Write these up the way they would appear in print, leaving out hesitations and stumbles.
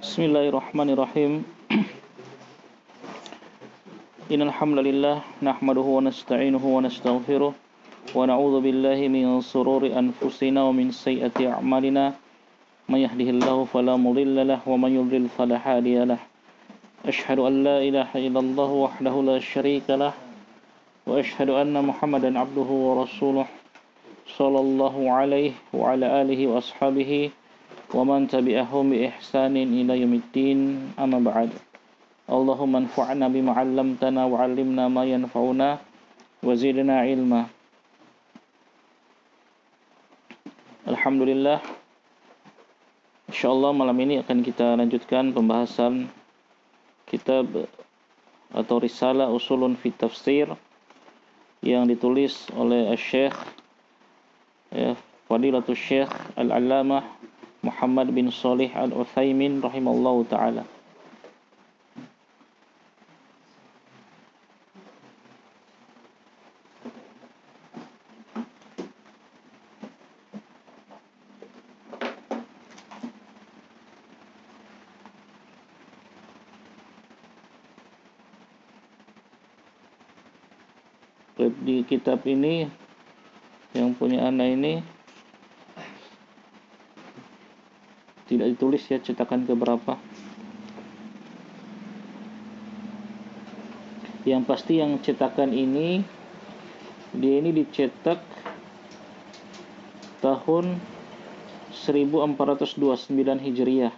Bismillahirrahmanirrahim. Innal hamdalillah nahmaduhu wa nasta'inuhu wa nastaghfiruh wa na'udzu billahi min shururi anfusina wa min sayyiati a'malina. May yahdihillahu fala mudilla lahu wa may yudlil fala hadiya lahu. Asyhadu an la ilaha illallah wahdahu la syarika lahu wa asyhadu anna Muhammadan abduhu wa rasuluh sallallahu alaihi wa ala alihi wa ashabihi wa man tabi'ahum bi ihsanin ila yaumiddin. Amma ba'd. Allahumma anfa'na bima 'allamtana wa 'allimna ma yanfa'una wa zidna ilma. Alhamdulillah, insyaallah malam ini akan kita lanjutkan pembahasan kitab atau risalah Usulun fi Tafsir yang ditulis oleh Syekh Fadilatul Syekh Al-Allamah Muhammad bin Shalih Al-Utsaimin rahimallahu taala. Di kitab ini yang punya ana ini tidak ditulis ya cetakan keberapa. Yang pasti yang cetakan ini dia ini dicetak tahun 1429 Hijriah,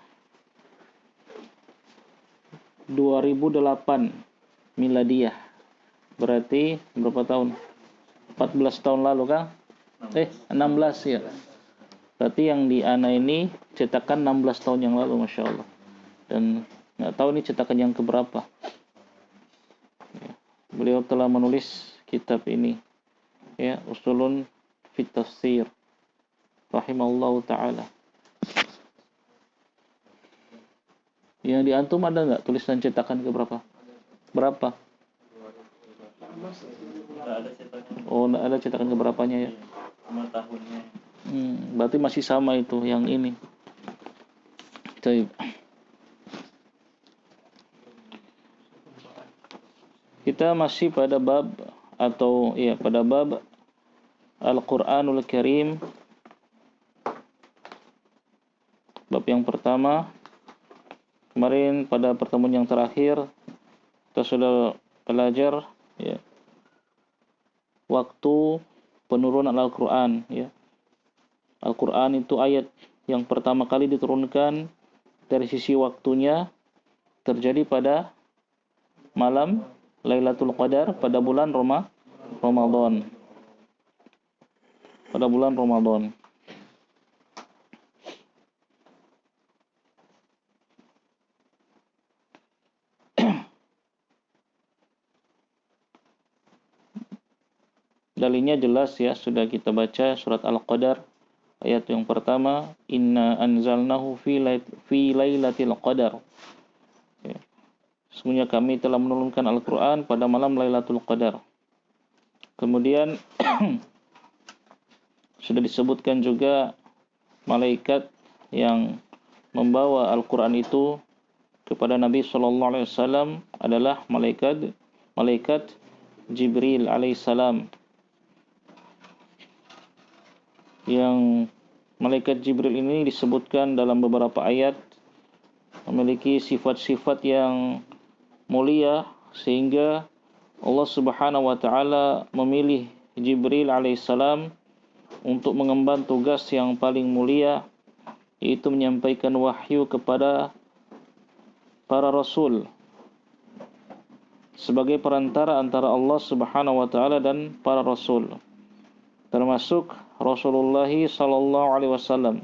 2008 Miladiyah. Berarti berapa tahun? 14 tahun lalu kan? 16 ya. Berarti yang di ana ini cetakan 16 tahun yang lalu, Masya Allah. Dan nggak tahu ini cetakan yang keberapa. Ya. Beliau telah menulis kitab ini, ya, Usulun fi Tafsir, rahimallahu taala. Yang di antum ada nggak tulisan cetakan keberapa? Berapa? Oh, nggak ada cetakan keberapanya ya? Sama tahunnya. Berarti masih sama itu yang ini. Baik. Kita masih pada bab pada bab Al-Qur'anul Karim. Bab yang pertama. Kemarin pada pertemuan yang terakhir kita sudah belajar ya, waktu penurunan Al-Qur'an ya. Al-Qur'an itu ayat yang pertama kali diturunkan dari sisi waktunya terjadi pada malam Lailatul Qadar pada bulan Ramadan. Pada bulan Ramadan. Dalilnya jelas ya, sudah kita baca surat Al-Qadar ayat yang pertama, inna anzalnahu fi lailatul qadar. Ya. Sesungguhnya kami telah menurunkan Al-Qur'an pada malam Lailatul Qadar. Kemudian sudah disebutkan juga malaikat yang membawa Al-Qur'an itu kepada Nabi sallallahu alaihi wasallam adalah malaikat Jibril alaihissalam. Yang malaikat Jibril ini disebutkan dalam beberapa ayat memiliki sifat-sifat yang mulia sehingga Allah Subhanahu wa taala memilih Jibril alaihissalam untuk mengemban tugas yang paling mulia, yaitu menyampaikan wahyu kepada para rasul sebagai perantara antara Allah Subhanahu wa taala dan para rasul, termasuk Rasulullah sallallahu alaihi wasallam.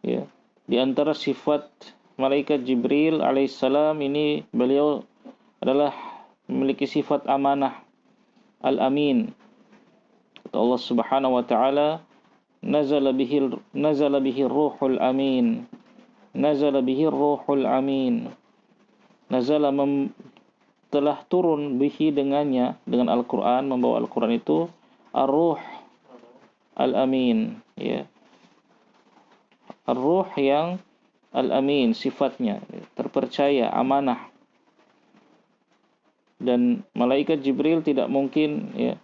Ya, di antara sifat malaikat Jibril alaihissalam ini beliau adalah memiliki sifat amanah, al-amin. Kata Allah Subhanahu wa taala, nazala bihi ruhul amin. Nazala bihi ruhul amin. Nazala telah turun bihi dengannya, dengan Al-Quran, membawa Al-Quran itu ar-ruh al-amin, ya. Ar-Ruh yang Al-Amin, sifatnya terpercaya, amanah. Dan malaikat Jibril tidak mungkin ya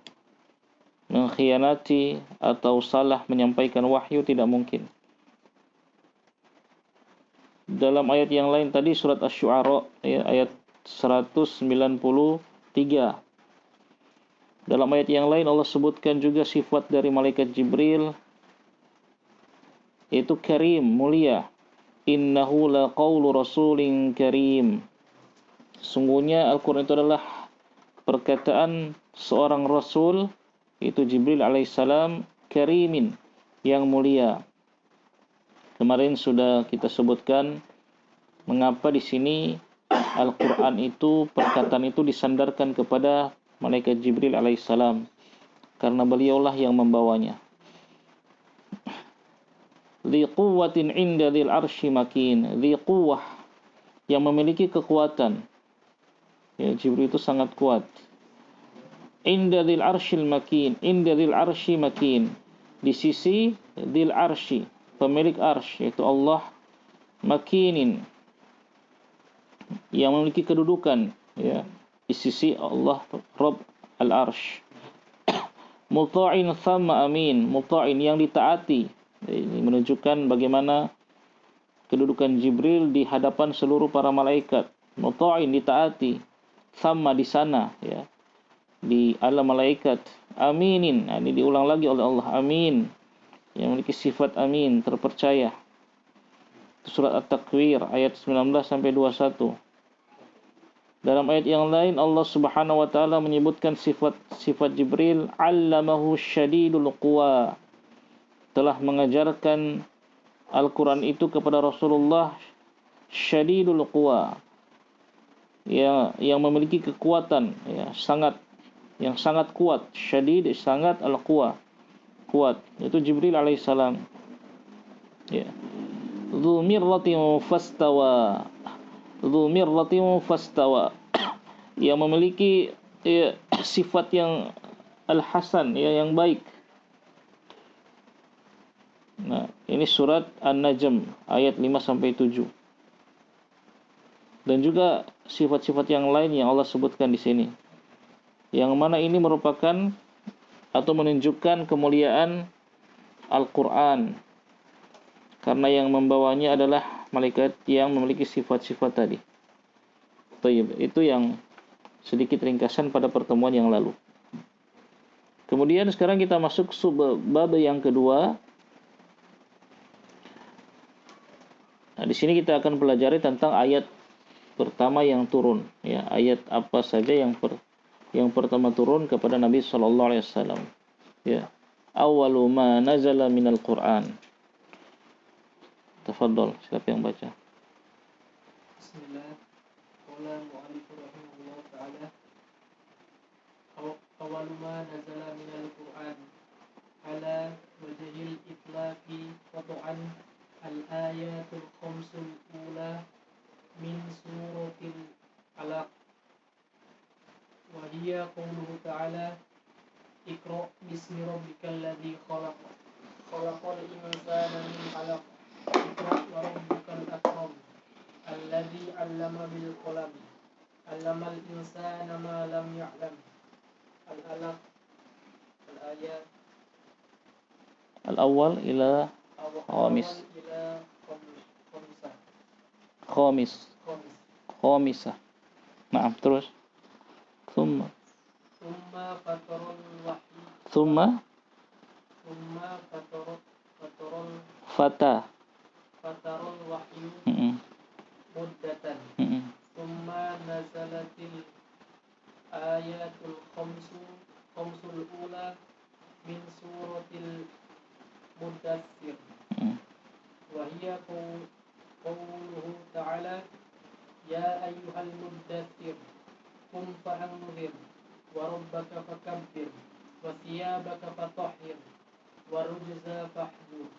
mengkhianati atau salah menyampaikan wahyu, tidak mungkin. Dalam ayat yang lain tadi surat Asy-Syu'ara ya, ayat 193. Dalam ayat yang lain Allah sebutkan juga sifat dari malaikat Jibril, yaitu karim, mulia. Innahu laqaulu rasulin karim. Sungguhnya Al-Quran itu adalah perkataan seorang rasul, yaitu Jibril alaihissalam, karimin, yang mulia. Kemarin sudah kita sebutkan mengapa di sini Al-Quran itu, perkataan itu disandarkan kepada malaikat Jibril alaihissalam, karena beliaulah yang membawanya. Dhi quwwatin 'inda dzil arsy makin. Dhi quwwah, yang memiliki kekuatan. Ya, Jibril itu sangat kuat. Inda dzil arsyil makin. Inda dzil arsy makin. Di sisi dzil arsy, pemilik arsy, yaitu Allah, makinin, yang memiliki kedudukan ya di sisi Allah Rabb al-Arsy. Muta'in thamma amin. Muta'in, yang ditaati. Ini menunjukkan bagaimana kedudukan Jibril di hadapan seluruh para malaikat. Muta'in, ditaati. Thamma, di sana ya, di alam malaikat. Aminin, nah, ini diulang lagi oleh Allah, amin, yang memiliki sifat amin, terpercaya. Surat At-Takwir ayat 19 sampai 21. Dalam ayat yang lain Allah Subhanahu wa taala menyebutkan sifat Jibril, 'allamahu syadidul quwa. Telah mengajarkan Al-Qur'an itu kepada Rasulullah syadidul quwa. Ya, yang memiliki kekuatan ya, yang sangat kuat. Syadid, sangat, al-quwa, kuat. Itu Jibril alaihissalam. Ya. Dzu mirratin fastawa. Dzu mirratin fastawa. Yang memiliki ya, sifat yang al-hasan, ya, yang baik. Nah, ini surat An-Najm ayat 5 sampai 7. Dan juga sifat-sifat yang lain yang Allah sebutkan di sini. Yang mana ini merupakan atau menunjukkan kemuliaan Al-Qur'an. Karena yang membawanya adalah malaikat yang memiliki sifat-sifat tadi. Itu yang sedikit ringkasan pada pertemuan yang lalu. Kemudian sekarang kita masuk bab yang kedua. Nah, di sini kita akan pelajari tentang ayat pertama yang turun, ya, ayat apa saja yang pertama turun kepada Nabi sallallahu alaihi wasallam. Ya. Awwalu ma nazala minal Qur'an. Tafadhol, siapa yang baca? Bismillah. Qala mu'allif rahimahullah ta'ala. Awwalu ma nazala minal Qur'an ala wajhil itlaqi qat'an al-ayatul khamsul ula min suratil Alaq, wa hiya qawluhu ta'ala Iqra' bismi rabbikal ladzi khalaq khalaqal insana min 'alaq Iqra' wa rabbukal akram alladzi 'allama bil qalam 'allamal insana ma lam ya'lam. Al-Alaq, al-ayat Al-awwal ila khamis. ila khamsah. Khamisah. Nah, terus. Thumma Fatarul wahyi. Thumma Fatarul wahyu muddatan. Thumma nazalatil ayatul khamsul ula min suratil Mudaththir. Wa hiya qawluhu ta'ala ya ayyuhal mudaththir qum fa'anzir wa rabbaka fakabbir wa thiyabaka fatahhir wa rujza fahjur.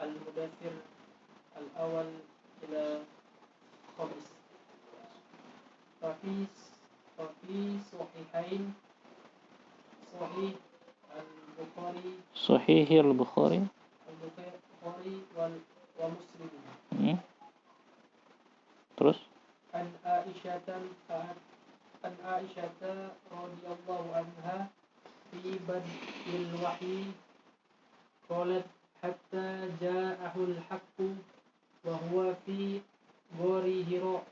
Al-Mudaththir al-awwal ila khamis. Fafi sahihain sahih al-Bukhari Sahih al-Bukhari Bukhari wa Muslim. Terus? An Aisyah radhiyallahu anha fi badil wahyi qalat hatta ja'ahul haqqu wa huwa fi ghori Hira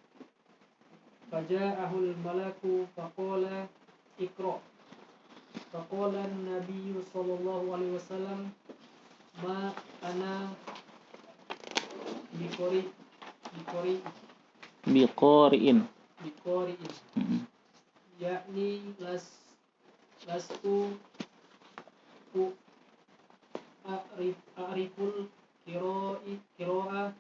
faja'ahul malaku faqala iqra faqala an-nabiy sallallahu alaihi wasallam ma ana biqari'in yakni lastu a'riful qira'a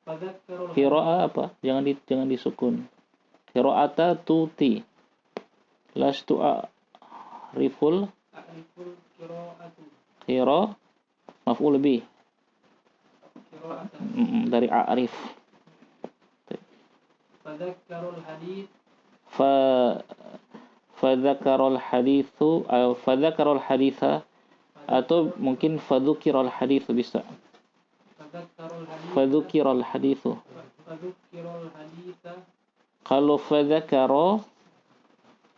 fadzakkarul qira'a apa? Jangan disukun. Qira'ata tuti. Lastu a'riful qira'atu. Qira maf'ul bih. Dari a'rif. Fadzakkarul hadits fadzakarul haditha atau mungkin fadzukirul hadithu bisa. Fadzukirul hadithu. Kalau fadzakaro,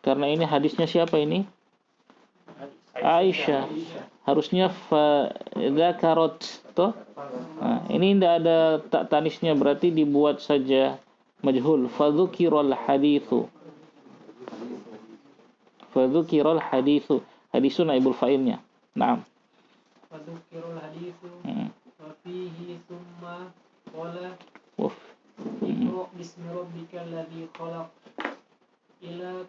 karena ini hadisnya siapa ini? Aisyah. Harusnya fadzakarot toh. Nah, ini tidak ada tak tanisnya, berarti dibuat saja majhul. Fadzukirul hadithu. Fadzukirul hadithu. Hadisu naibul fa'ilnya. Naam. Fadzukirul hadithu wa fihi thumma qala iqra bismi rabbikal ladzi khalaq ila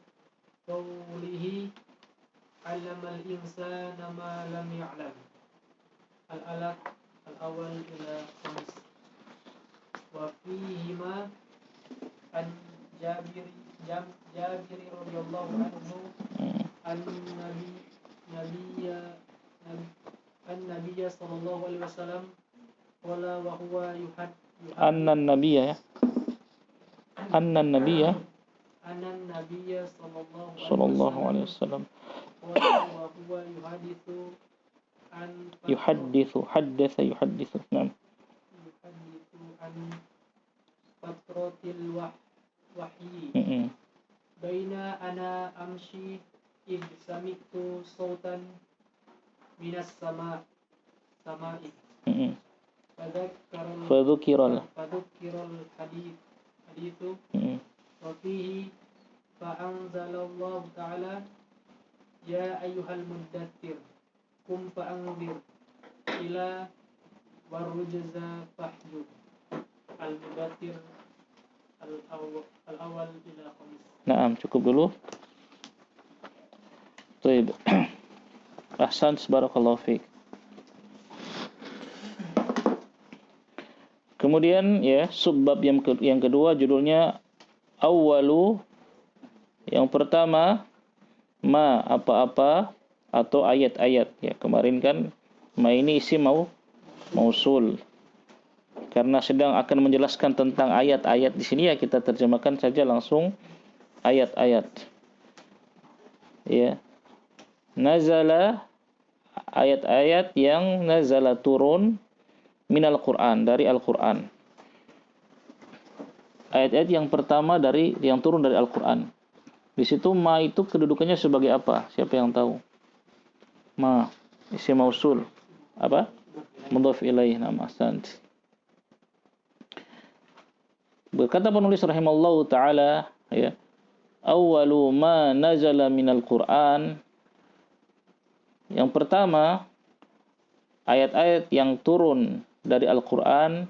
qawlihi 'allamal insana ma lam ya'lam. Al-alaq al-awwal ila khamis. Wa fihi ma an Jabir radhiyallahu anhu an-nabiyya sallallahu alaihi wasallam qala wa huwa annan nabiyya sallallahu alaihi wasallam qala wa huwa yuhadithu Naam. yuhadithu an fatratil wahyi baina ana amshi id sami'tu sautan minas sama'i fadzukirul hadithu wa fihi fa'anzalallahu ta'ala ya ayyuhal muddaththir qum fa'anzir ila warrujza fahjur. Al-muddaththir al-awwal ila khamis. Naam, cukup dulu. Baik. Ahsan, barakallahu fiik. Kemudian ya, subbab yang kedua judulnya awwalu. Yang pertama ma apa-apa atau ayat-ayat ya. Kemarin kan ma ini isim mausul. Karena sedang akan menjelaskan tentang ayat-ayat di sini ya, kita terjemahkan saja langsung ayat-ayat. Ya. Nazala, ayat-ayat yang nazala turun minal Qur'an, dari Al-Qur'an. Ayat-ayat yang pertama yang turun dari Al-Qur'an. Di situ ma itu kedudukannya sebagai apa? Siapa yang tahu? Ma isim mausul. Apa? Mudhaf ilaih, nama ahsant. Berkata penulis rahimallahu taala ya, awwalu ma nazala minal Qur'an. Yang pertama, ayat-ayat yang turun dari Al-Qur'an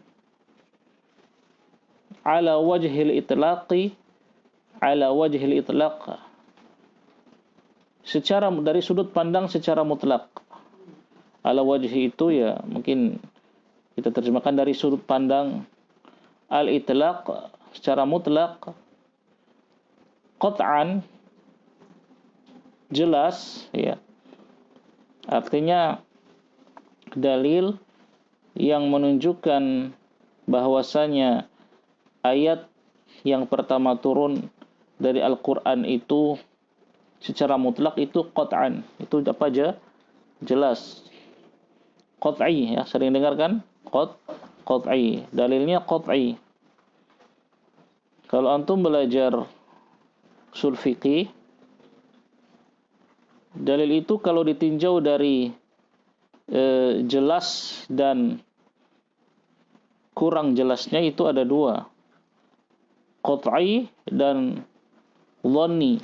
ala wajhil itlaq, secara dari sudut pandang secara mutlak. Ala wajhi itu ya mungkin kita terjemahkan dari sudut pandang al-itlaq, secara mutlak, qat'an, jelas ya. Artinya dalil yang menunjukkan bahwasanya ayat yang pertama turun dari Al-Qur'an itu secara mutlak itu qat'an, itu apa aja? Jelas. Qat'i ya, sering dengar kan? Qat'i. Dalilnya qat'i. Kalau antum belajar usul fiqih, dalil itu kalau ditinjau dari jelas dan kurang jelasnya itu ada dua, qat'i dan dhanni.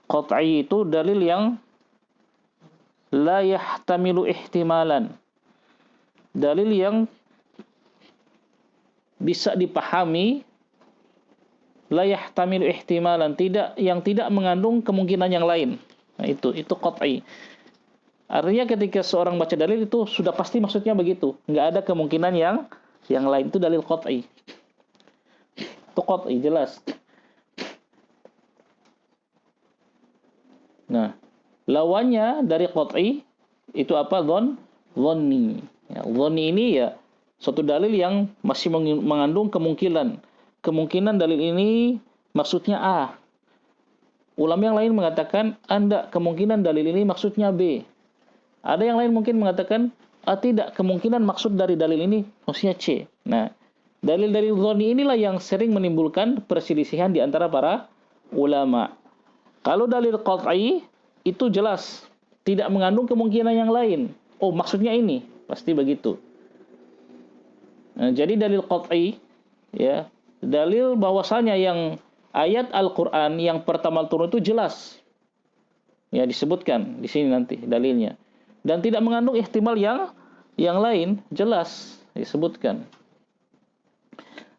Qat'i itu dalil yang la yahtamilu ihtimalan, dalil yang bisa dipahami, la yahtamilu ihtimalan, yang tidak mengandung kemungkinan yang lain. Nah, itu qat'i. Artinya ketika seorang baca dalil itu sudah pasti maksudnya begitu, nggak ada kemungkinan yang lain. Itu dalil qat'i. Itu qat'i, jelas. Nah, lawannya dari qat'i itu apa? Dhanni. Ya, dhanni ini ya suatu dalil yang masih mengandung kemungkinan. Kemungkinan dalil ini maksudnya A. Ulama yang lain mengatakan Anda kemungkinan dalil ini maksudnya B. Ada yang lain mungkin mengatakan tidak, kemungkinan maksud dari dalil ini maksudnya C. Nah, dalil-dalil dhanni inilah yang sering menimbulkan perselisihan di antara para ulama. Kalau dalil qat'i itu jelas tidak mengandung kemungkinan yang lain. Oh, maksudnya ini, pasti begitu. Nah, jadi dalil qat'i ya, dalil bahwasanya yang ayat Al-Qur'an yang pertama turun itu jelas. Ya, disebutkan di sini nanti dalilnya. Dan tidak mengandung ihtimal yang lain, jelas disebutkan.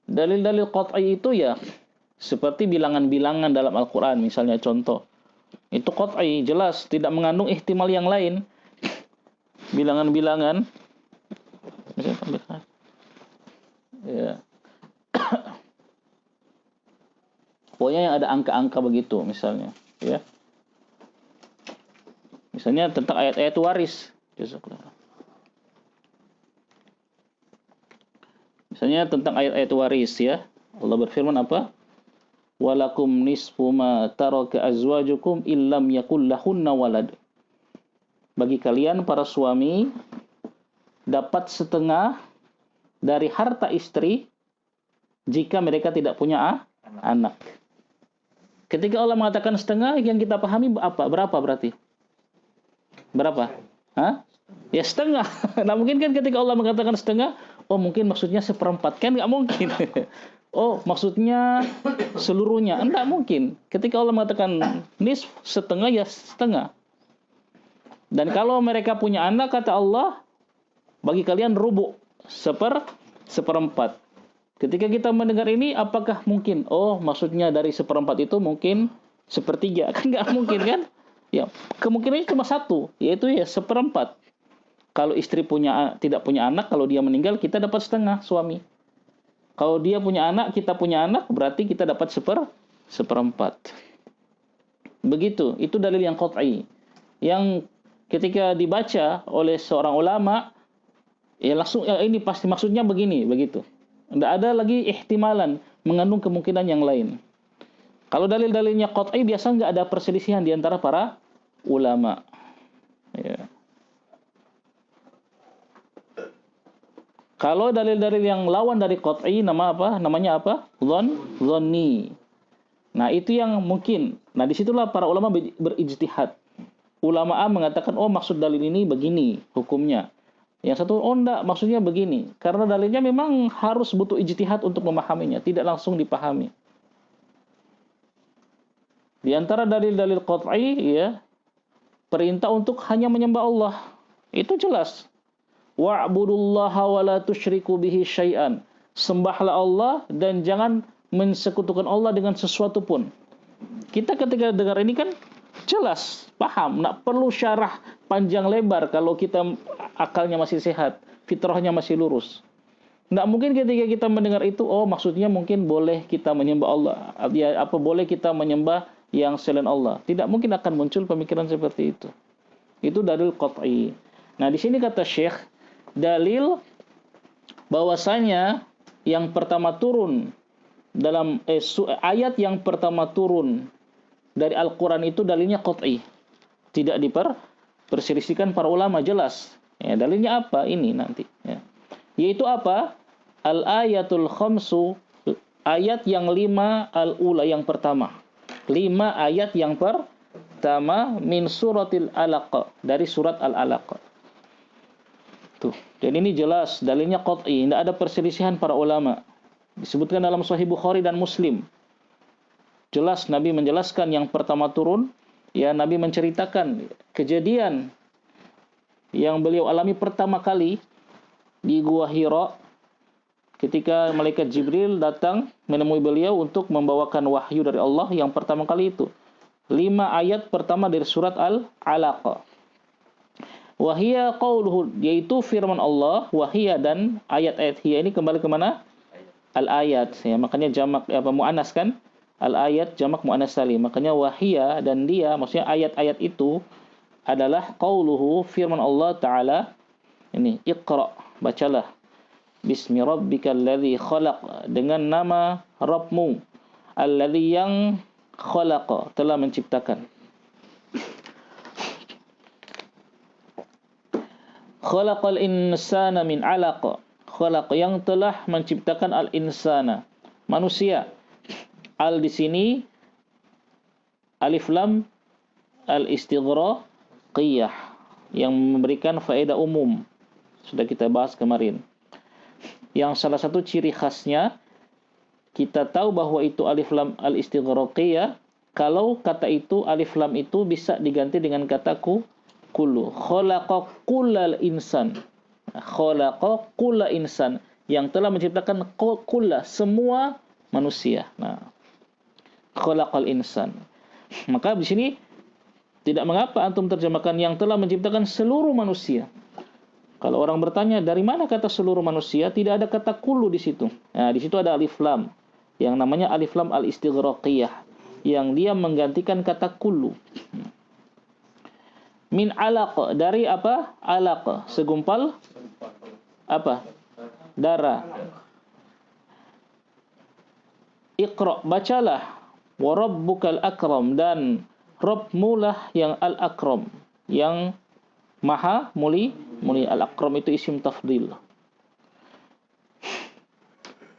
Dalil-dalil qat'i itu ya seperti bilangan-bilangan dalam Al-Qur'an, misalnya contoh. Itu qat'i, jelas tidak mengandung ihtimal yang lain. Bilangan-bilangan ya. Pokoknya yang ada angka-angka begitu misalnya, ya. Misalnya tentang ayat-ayat waris. Misalnya tentang ayat-ayat waris ya. Allah berfirman apa? Walakum nisfu ma taraka azwajukum illam yakul lahunna walad. Bagi kalian para suami dapat setengah dari harta istri jika mereka tidak punya anak. Ketika Allah mengatakan setengah, yang kita pahami apa? Berapa berarti? Berapa? Ya setengah. Nah mungkin kan ketika Allah mengatakan setengah, oh mungkin maksudnya seperempat, kan nggak mungkin. Oh maksudnya seluruhnya, enggak mungkin. Ketika Allah mengatakan nisf, setengah ya setengah. Dan kalau mereka punya anak, kata Allah, bagi kalian rubu, seperempat. Ketika kita mendengar ini, apakah mungkin? Oh maksudnya dari seperempat itu mungkin sepertiga, kan nggak mungkin kan? Ya, kemungkinannya cuma satu, yaitu ya seperempat. Kalau istri tidak punya anak, kalau dia meninggal kita dapat setengah suami. Kalau dia punya anak, kita punya anak, berarti kita dapat seperempat. Begitu, itu dalil yang qat'i. Yang ketika dibaca oleh seorang ulama, ya langsung ini pasti maksudnya begini, begitu. Tidak ada lagi ihtimalan, mengandung kemungkinan yang lain. Kalau dalil-dalilnya qat'i biasa nggak ada perselisihan di antara para ulama. Ya. Kalau dalil-dalil yang lawan dari qat'i namanya apa? Dhanni. Nah, itu yang mungkin. Nah, disitulah para ulama berijtihad. Ulama A mengatakan, oh maksud dalil ini begini hukumnya. Yang satu, oh enggak, maksudnya begini. Karena dalilnya memang harus butuh ijtihad untuk memahaminya, tidak langsung dipahami. Di antara dalil-dalil qat'i ya, perintah untuk hanya menyembah Allah. Itu jelas. Wa'budullaha wa la tusyriku bihi syai'an. Sembahlah Allah dan jangan mensekutukan Allah dengan sesuatu pun. Kita ketika dengar ini kan jelas, paham, nggak perlu syarah panjang lebar kalau kita akalnya masih sehat, fitrahnya masih lurus. Nggak mungkin ketika kita mendengar itu, oh maksudnya mungkin boleh kita menyembah Allah, ya apa boleh kita menyembah yang selain Allah. Tidak mungkin akan muncul pemikiran seperti itu. Itu dalil qat'i. Nah, di sini kata Syekh, dalil bahwasanya yang pertama turun dalam ayat yang pertama turun dari Al-Qur'an itu dalilnya qat'i. Tidak perselisihan para ulama jelas. Ya, dalilnya apa ini nanti? Ya. Yaitu apa? Al-ayatul khamsu, ayat yang 5 al-ula yang pertama. 5 ayat yang pertama min suratil Alaq, dari surat Al-Alaq. Tuh. Dan ini jelas dalilnya qat'i, tidak ada perselisihan para ulama. Disebutkan dalam Sahih Bukhari dan Muslim. Jelas Nabi menjelaskan yang pertama turun, ya Nabi menceritakan kejadian yang beliau alami pertama kali di Gua Hira ketika malaikat Jibril datang menemui beliau untuk membawakan wahyu dari Allah yang pertama kali itu. 5 ayat pertama dari surat Al-Alaq. Wahia qauluhu, yaitu firman Allah, wahia, dan ayat-ayat hiya ini kembali ke mana? Al-ayat, ya, makanya jamak muannas kan? Al-ayat jamak muannas salim. Makanya wahia, dan dia, maksudnya ayat-ayat itu adalah qauluhu, firman Allah taala. Ini Iqra, bacalah. Bismi rabbikal ladzi khalaq, dengan nama Rabbmu alladzi yang khalaqa, telah menciptakan. Khalaqal insana min 'alaq, khalaq, yang telah menciptakan al-insana, manusia. Al di sini alif lam al-istighraqiyah yang memberikan faedah umum. Sudah kita bahas kemarin. Yang salah satu ciri khasnya, kita tahu bahwa itu alif lam al-istighraqiyah kalau kata itu, alif lam itu bisa diganti dengan kata kullu. Khalaqa kullal insan. Khalaqa kulla insan, yang telah menciptakan kulla, semua manusia. Nah, khalaqal insan. Maka di sini tidak mengapa antum terjemahkan yang telah menciptakan seluruh manusia. Kalau orang bertanya dari mana kata seluruh manusia, tidak ada kata kullu di situ. Nah, di situ ada alif lam yang namanya alif lam al-istighraqiyah yang dia menggantikan kata kullu. Min alaq, dari apa? Alaq, segumpal apa? Darah. Iqra, bacalah. Wa rabbukal akram, dan Rabbmu lah yang al-akram, yang maha mulia. Al-akram itu isim tafdil.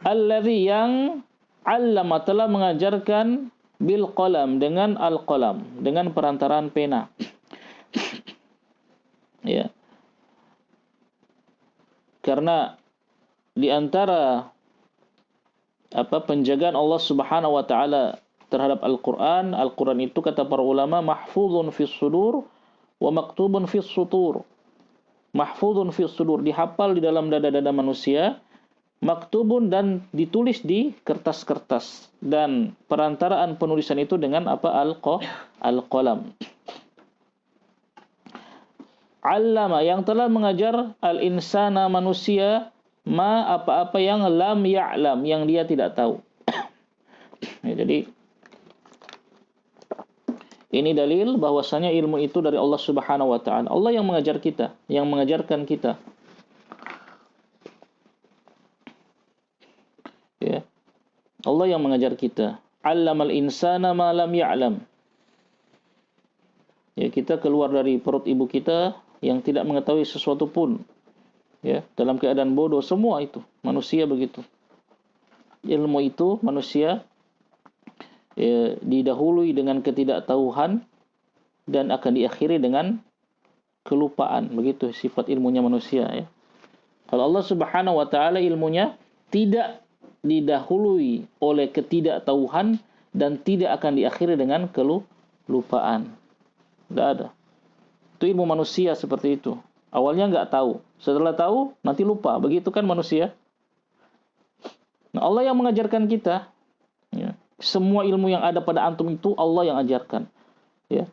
Alladzi, yang 'allama, telah mengajarkan bil qalam, dengan al-qalam, dengan perantaraan pena. Ya. Karena di antara penjagaan Allah Subhanahu wa taala terhadap Al-Qur'an, Al-Qur'an itu kata para ulama mahfuzun fis sudur wa maktubun fis sutur. Mahfuzun fis sudur, dihafal di dalam dada-dada manusia, maktubun, dan ditulis di kertas-kertas, dan perantaraan penulisan itu dengan apa? Al-qalam. Allama, yang telah mengajar al-insana, manusia, ma, apa-apa yang lam ya'lam, yang dia tidak tahu. Ya, jadi ini dalil bahwasanya ilmu itu dari Allah Subhanahu wa taala. Allah yang mengajar kita, yang mengajarkan kita. Ya. Allah yang mengajar kita. 'Allamal insana ma lam ya'lam. Ya, kita keluar dari perut ibu kita yang tidak mengetahui sesuatu pun. Ya, dalam keadaan bodoh, semua itu manusia begitu. Ilmu itu manusia didahului dengan ketidaktahuan dan akan diakhiri dengan kelupaan. Begitu sifat ilmunya manusia, ya. Kalau Allah Subhanahu wa taala ilmunya tidak didahului oleh ketidaktahuan dan tidak akan diakhiri dengan kelupaan. Tidak ada. Itu ilmu manusia seperti itu. Awalnya nggak tahu, setelah tahu nanti lupa. Begitu kan manusia. Nah, Allah yang mengajarkan kita. Ya. Semua ilmu yang ada pada antum itu Allah yang ajarkan. Ya.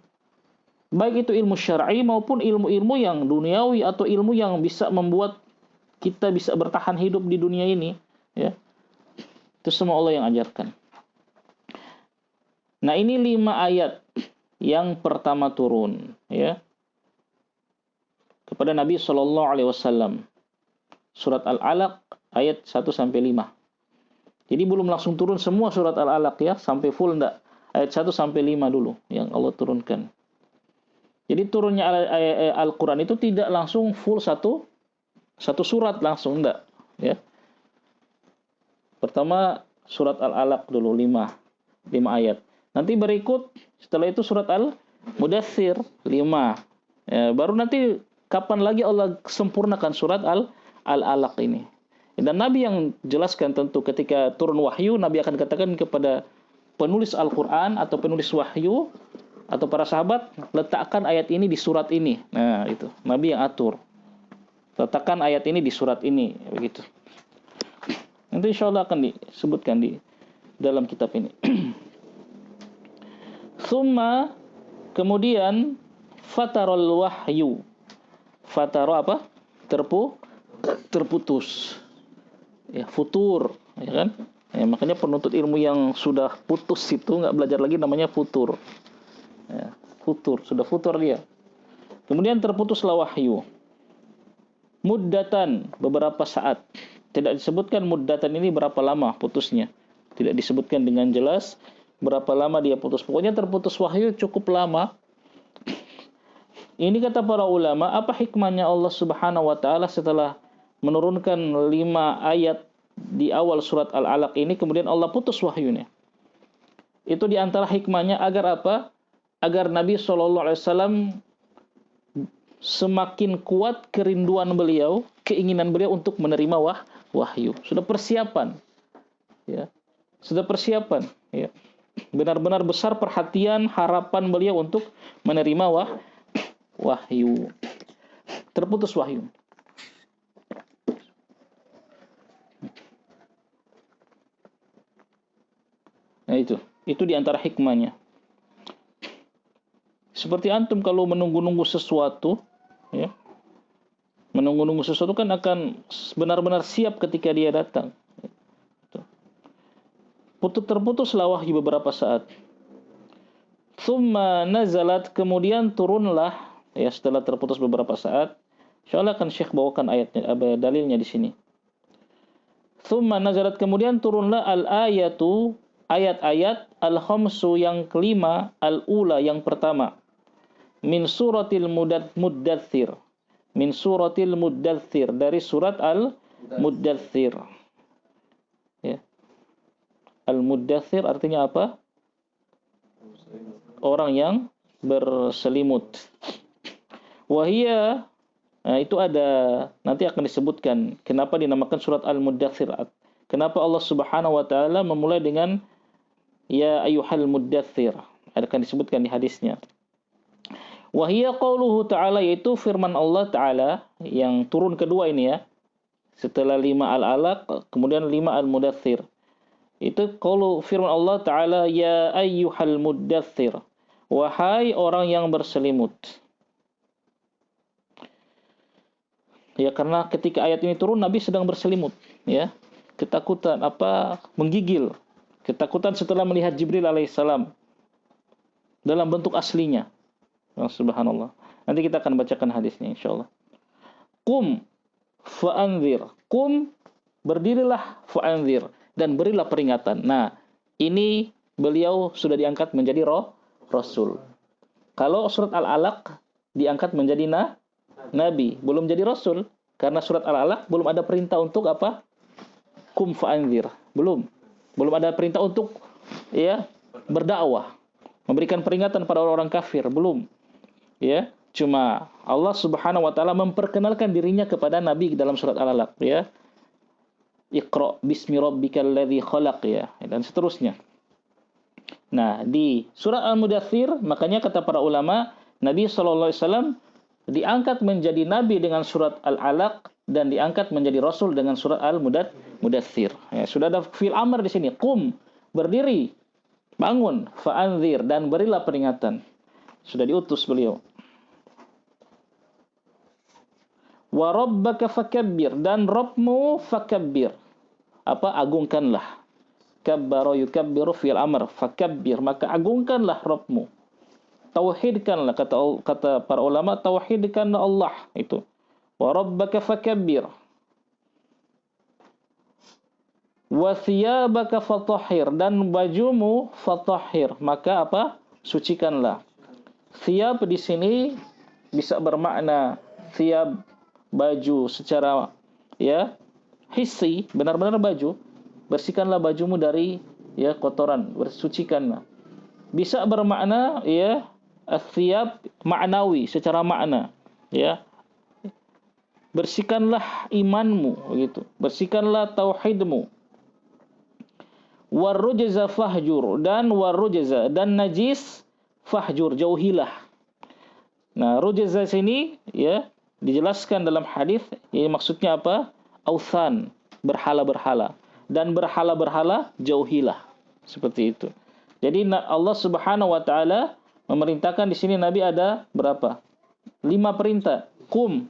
Baik itu ilmu syar'i maupun ilmu-ilmu yang duniawi atau ilmu yang bisa membuat kita bisa bertahan hidup di dunia ini. Ya. Itu semua Allah yang ajarkan. Nah, ini 5 ayat yang pertama turun. Ya. Kepada Nabi SAW. Surat Al-Alaq ayat 1-5. Jadi belum langsung turun semua surat Al-Alaq, ya, sampai full enggak. Ayat 1-5 dulu yang Allah turunkan. Jadi turunnya Al-Quran itu tidak langsung full satu surat langsung, enggak. Ya. Pertama surat Al-Alaq dulu 5 ayat. Nanti berikut setelah itu surat Al-Mudaththir 5. Ya, baru nanti kapan lagi Allah sempurnakan surat Al-Alaq ini. Dan Nabi yang jelaskan tentu ketika turun wahyu, Nabi akan katakan kepada penulis Al-Quran atau penulis wahyu atau para sahabat, letakkan ayat ini di surat ini. Nah, itu Nabi yang atur. Letakkan ayat ini di surat ini, begitu. Nanti insya Allah akan disebutkan di dalam kitab ini. Summa, kemudian fatarul wahyu. Fataro apa? Terputus. Ya, futur, ya kan? Ya, makanya penuntut ilmu yang sudah putus itu nggak belajar lagi, namanya futur. Ya, futur, sudah futur dia. Kemudian terputuslah wahyu. Muddatan, beberapa saat. Tidak disebutkan muddatan ini berapa lama putusnya. Tidak disebutkan dengan jelas berapa lama dia putus. Pokoknya terputus wahyu cukup lama. Ini kata para ulama, apa hikmahnya Allah Subhanahu wa taala setelah menurunkan 5 ayat di awal surat Al-Alaq ini, kemudian Allah putus wahyunya. Itu di antara hikmahnya agar apa? Agar Nabi SAW semakin kuat kerinduan beliau, keinginan beliau untuk menerima wahyu. Sudah persiapan. Ya. Sudah persiapan, ya. Benar-benar besar perhatian, harapan beliau untuk menerima wahyu. Terputus wahyu. Nah, itu di antara hikmahnya. Seperti antum kalau menunggu-nunggu sesuatu, ya. Menunggu-nunggu sesuatu kan akan benar-benar siap ketika dia datang. Terputuslah wahyu beberapa saat. Tsumma nazalat, kemudian turunlah, ya, setelah terputus beberapa saat. Insyaallah akan Syekh bawakan ayatnya, dalilnya di sini. Tsumma nazalat, kemudian turunlah al-ayatu, ayat-ayat al-khamsu yang kelima, al-ula yang pertama. Min suratil muddathir. Min suratil muddathir, dari surat al-muddathir. Ya. Al-muddathir artinya apa? Orang yang berselimut. Wahia, nah itu ada, nanti akan disebutkan kenapa dinamakan surat Al-Muddathir. Kenapa Allah Subhanahu wa taala memulai dengan ya ayyuhal muddathir. Akan disebutkan di hadisnya. Wahia qauluhu ta'ala, yaitu firman Allah Ta'ala yang turun kedua ini, ya. Setelah 5 Al-Alaq, kemudian 5 Al-Muddathir. Itu qaulu firman Allah Ta'ala, ya ayyuhal muddathir. Wahai orang yang berselimut. Ya, karena ketika ayat ini turun Nabi sedang berselimut, ya. Ketakutan menggigil. Ketakutan setelah melihat Jibril alaihissalam dalam bentuk aslinya. Oh, subhanallah. Nanti kita akan bacakan hadisnya insyaallah. Qum fa'anzir. Qum, berdirilah, fa'anzir, dan berilah peringatan. Nah, ini beliau sudah diangkat menjadi rasul. Kalau surat Al-Alaq diangkat menjadi nabi, belum jadi rasul, karena surat Al-Alaq belum ada perintah untuk apa? Qum fa'anzir. Belum ada perintah untuk, ya, berdakwah, memberikan peringatan pada orang-orang kafir, belum. Ya, cuma Allah Subhanahu wa taala memperkenalkan dirinya kepada Nabi dalam surat Al-Alaq, ya. Iqra bismi rabbikal ladzi khalaq, ya, dan seterusnya. Nah, di surat Al-Muddathir, makanya kata para ulama, Nabi sallallahu alaihi wasallam diangkat menjadi nabi dengan surat Al-Alaq dan diangkat menjadi rasul dengan surat Al-Muddathir. Ya, sudah ada fi'il amr di sini. Qum, berdiri, bangun, fa'anzir, dan berilah peringatan. Sudah diutus beliau. Wa rabbaka fakabbir, dan Rabbmu fakabbir. Agungkanlah. Kabbara yukabbiru fi'il amr, fakabbir, maka agungkanlah Rabbmu. Tauhidkanlah, kata para ulama, tauhidkanlah Allah itu. Wa rabbaka fakabbir. Wa thiyabaka fatahhir, dan bajumu fatahhir, maka sucikanlah. Thiyab di sini bisa bermakna thiyab, baju secara ya hissi, benar-benar baju. Bersihkanlah bajumu dari ya kotoran, bersucikanlah. Bisa bermakna ya thiyab ma'nawi, secara makna, ya. Bersihkanlah imanmu, begitu. Bersihkanlah tauhidmu. Warrujza fahjur, dan warrujza, dan najis fahjur, jauhilah. Nah, rujza sini ya dijelaskan dalam hadis, ini maksudnya apa? Authan, berhala-berhala, dan berhala-berhala jauhilah. Seperti itu. Jadi Allah Subhanahu wa taala memerintahkan di sini Nabi ada berapa? 5 perintah. Qum,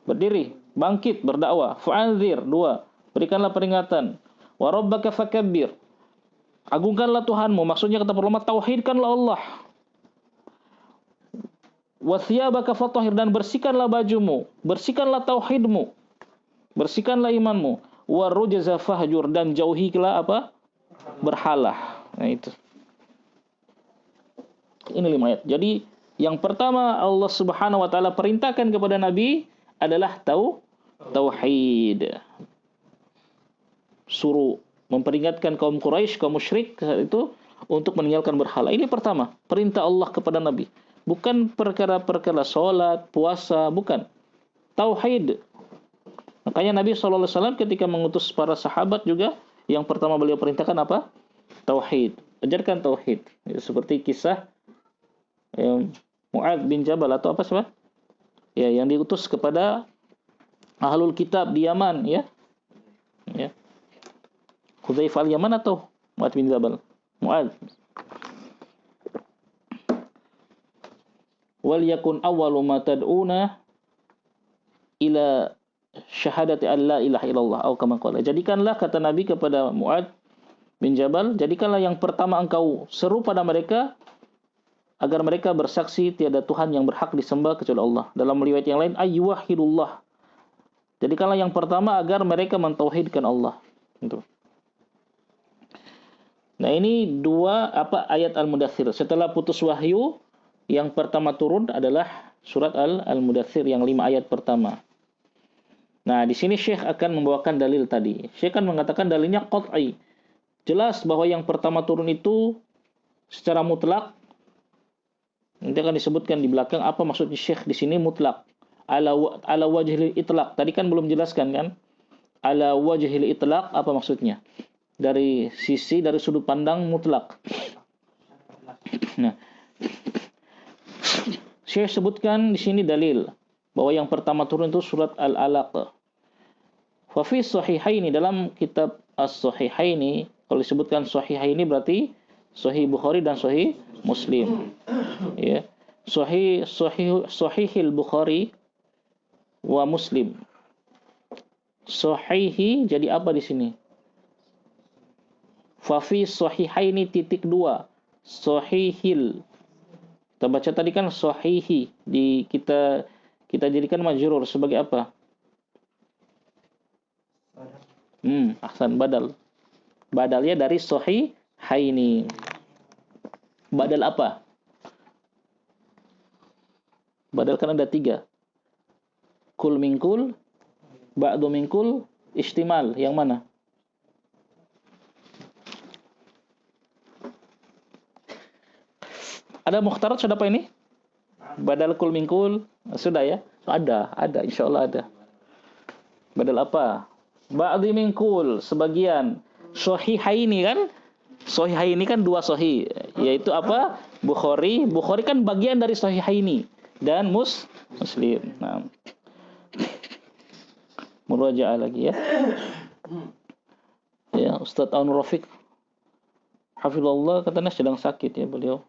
berdiri, bangkit, berdakwah. Fa'anzir, 2, berikanlah peringatan. Wa rabbaka fakabbir, agungkanlah Tuhanmu, maksudnya kata ulama tauhidkanlah Allah. Wa thiyabaka fatahhir, dan bersihkanlah bajumu, bersihkanlah tauhidmu, bersihkanlah imanmu. Wa rujza fahjur, dan jauhilah apa? Berhala. Nah itu. Ini 5 ayat. Jadi yang pertama Allah Subhanahu wa taala perintahkan kepada Nabi adalah tauhid. Suruh memperingatkan kaum Quraisy, kaum musyrik itu untuk meninggalkan berhala. Ini pertama, perintah Allah kepada Nabi. Bukan perkara-perkara salat, puasa, bukan. Tauhid. Makanya Nabi SAW ketika mengutus para sahabat juga, yang pertama beliau perintahkan apa? Tauhid. Ajarkan tauhid. Seperti kisah Mu'adz bin Jabal atau apa sebab? Ya, yang diutus kepada ahlul kitab di Yaman, ya. Ya. Hudzaifah al-Yaman atau Mu'adz bin Jabal? Mu'adz. Wal yakun awwalu ma tad'una ila syahadati an la ilaha illallah atau kama qala. Jadikanlah, kata Nabi kepada Mu'adz bin Jabal, jadikanlah yang pertama engkau seru pada mereka agar mereka bersaksi tiada Tuhan yang berhak disembah kecuali Allah. Dalam riwayat yang lain, ayyuhidullah. Jadikanlah yang pertama agar mereka mentauhidkan Allah. Itu. Nah, ini 2 ayat Al-Mudaththir. Setelah putus wahyu, yang pertama turun adalah surat Al-Mudaththir yang 5 ayat pertama. Nah, di sini Syekh akan membawakan dalil tadi. Syekh kan mengatakan dalilnya qat'i. Jelas bahwa yang pertama turun itu secara mutlak. Nanti akan disebutkan di belakang apa maksud Syekh di sini mutlak. Ala wajhil itlaq. Tadi kan belum jelaskan kan? Ala wajhil itlaq apa maksudnya? Dari sudut pandang mutlak. Nah, Syekh sebutkan di sini dalil bahwa yang pertama turun itu surat Al-Alaq. Fa fi sahihaini, dalam kitab As-Sahihaini, kalau disebutkan Sahihaini berarti Sahih Bukhari dan Sahih Muslim. Ya. Sahihil Bukhari wa Muslim. Sahihi jadi apa di sini? Fa fi sahihaini (2). Sahihil. Kita baca tadi kan sahihi, di kita jadikan majrur sebagai apa? Ahsan, badal. Badalnya dari sahihaini. Badal apa? Badal kan ada 3. Kul minkul, ba'du minkul, istimal. Yang mana? Ada mukhtarat sudah apa ini? Badal kul minkul sudah ya? Ada, insyaallah ada. Badal apa? Ba'du minkul, sebagian. Sahihaini kan? Sahihaini kan 2 sahih, yaitu apa? Bukhari kan bagian dari sahihaini dan Muslim. Nah. Murajaah lagi ya. Ya, Ustaz Aun Rafiq hafizallah katanya sedang sakit ya beliau.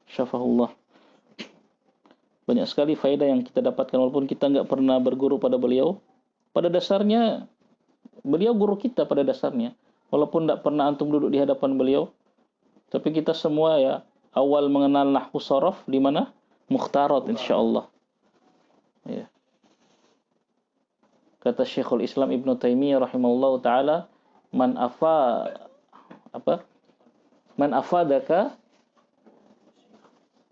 Syafahullah. Banyak sekali faedah yang kita dapatkan walaupun kita enggak pernah berguru pada beliau. Pada dasarnya beliau guru kita pada dasarnya. Walaupun enggak pernah antum duduk di hadapan beliau. Tapi kita semua ya awal mengenal nahwu sharaf di mana? Mukhtarat insyaallah. Ya. Kata Syekhul Islam Ibnu Taimiyah rahimahullahu taala, man afadaka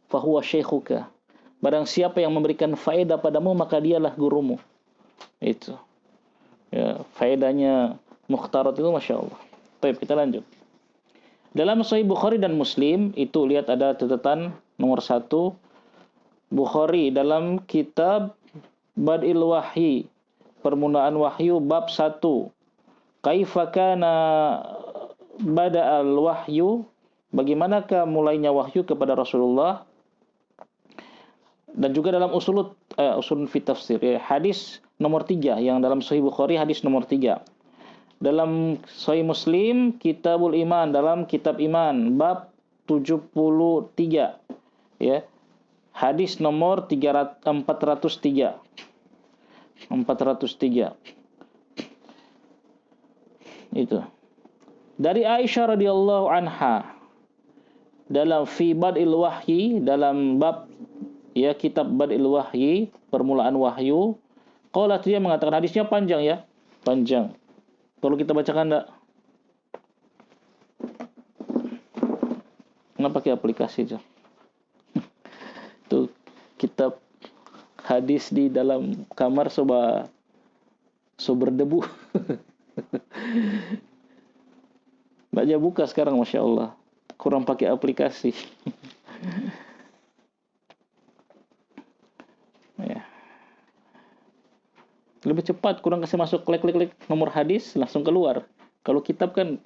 fahuwa syaikhuka. Barang siapa yang memberikan faedah padamu, maka dialah gurumu. Itu. Ya, faedahnya mukhtarat itu Masya Allah. Baik, kita lanjut. Dalam Sahih Bukhari dan Muslim, itu lihat ada catatan nomor 1. Bukhari dalam kitab Bad'il Wahyi, permulaan wahyu, bab 1. Kaifa kana bada'al wahyu, bagaimanakah mulainya wahyu kepada Rasulullah. Dan juga dalam usul fi tafsir, ya, hadis nomor 3 yang dalam Sahih Bukhari, hadis nomor 3. Dalam Sahih Muslim, Kitabul Iman, dalam kitab iman, bab 73, ya. Hadis nomor 403. 403. Itu. Dari Aisyah radhiyallahu anha, dalam fi Bad'il Wahyi, dalam bab, ya, kitab Bad'il Wahyi, permulaan wahyu, qalat, dia mengatakan, hadisnya panjang, ya. Panjang. Perlu kita bacakan enggak? Nggak pakai aplikasi aja. Itu kitab hadis di dalam kamar soba berdebu. Baca buka sekarang, Masya Allah. Kurang pakai aplikasi. Ya. Lebih cepat, kurang kasih masuk klik nomor hadis, langsung keluar. Kalau kitab kan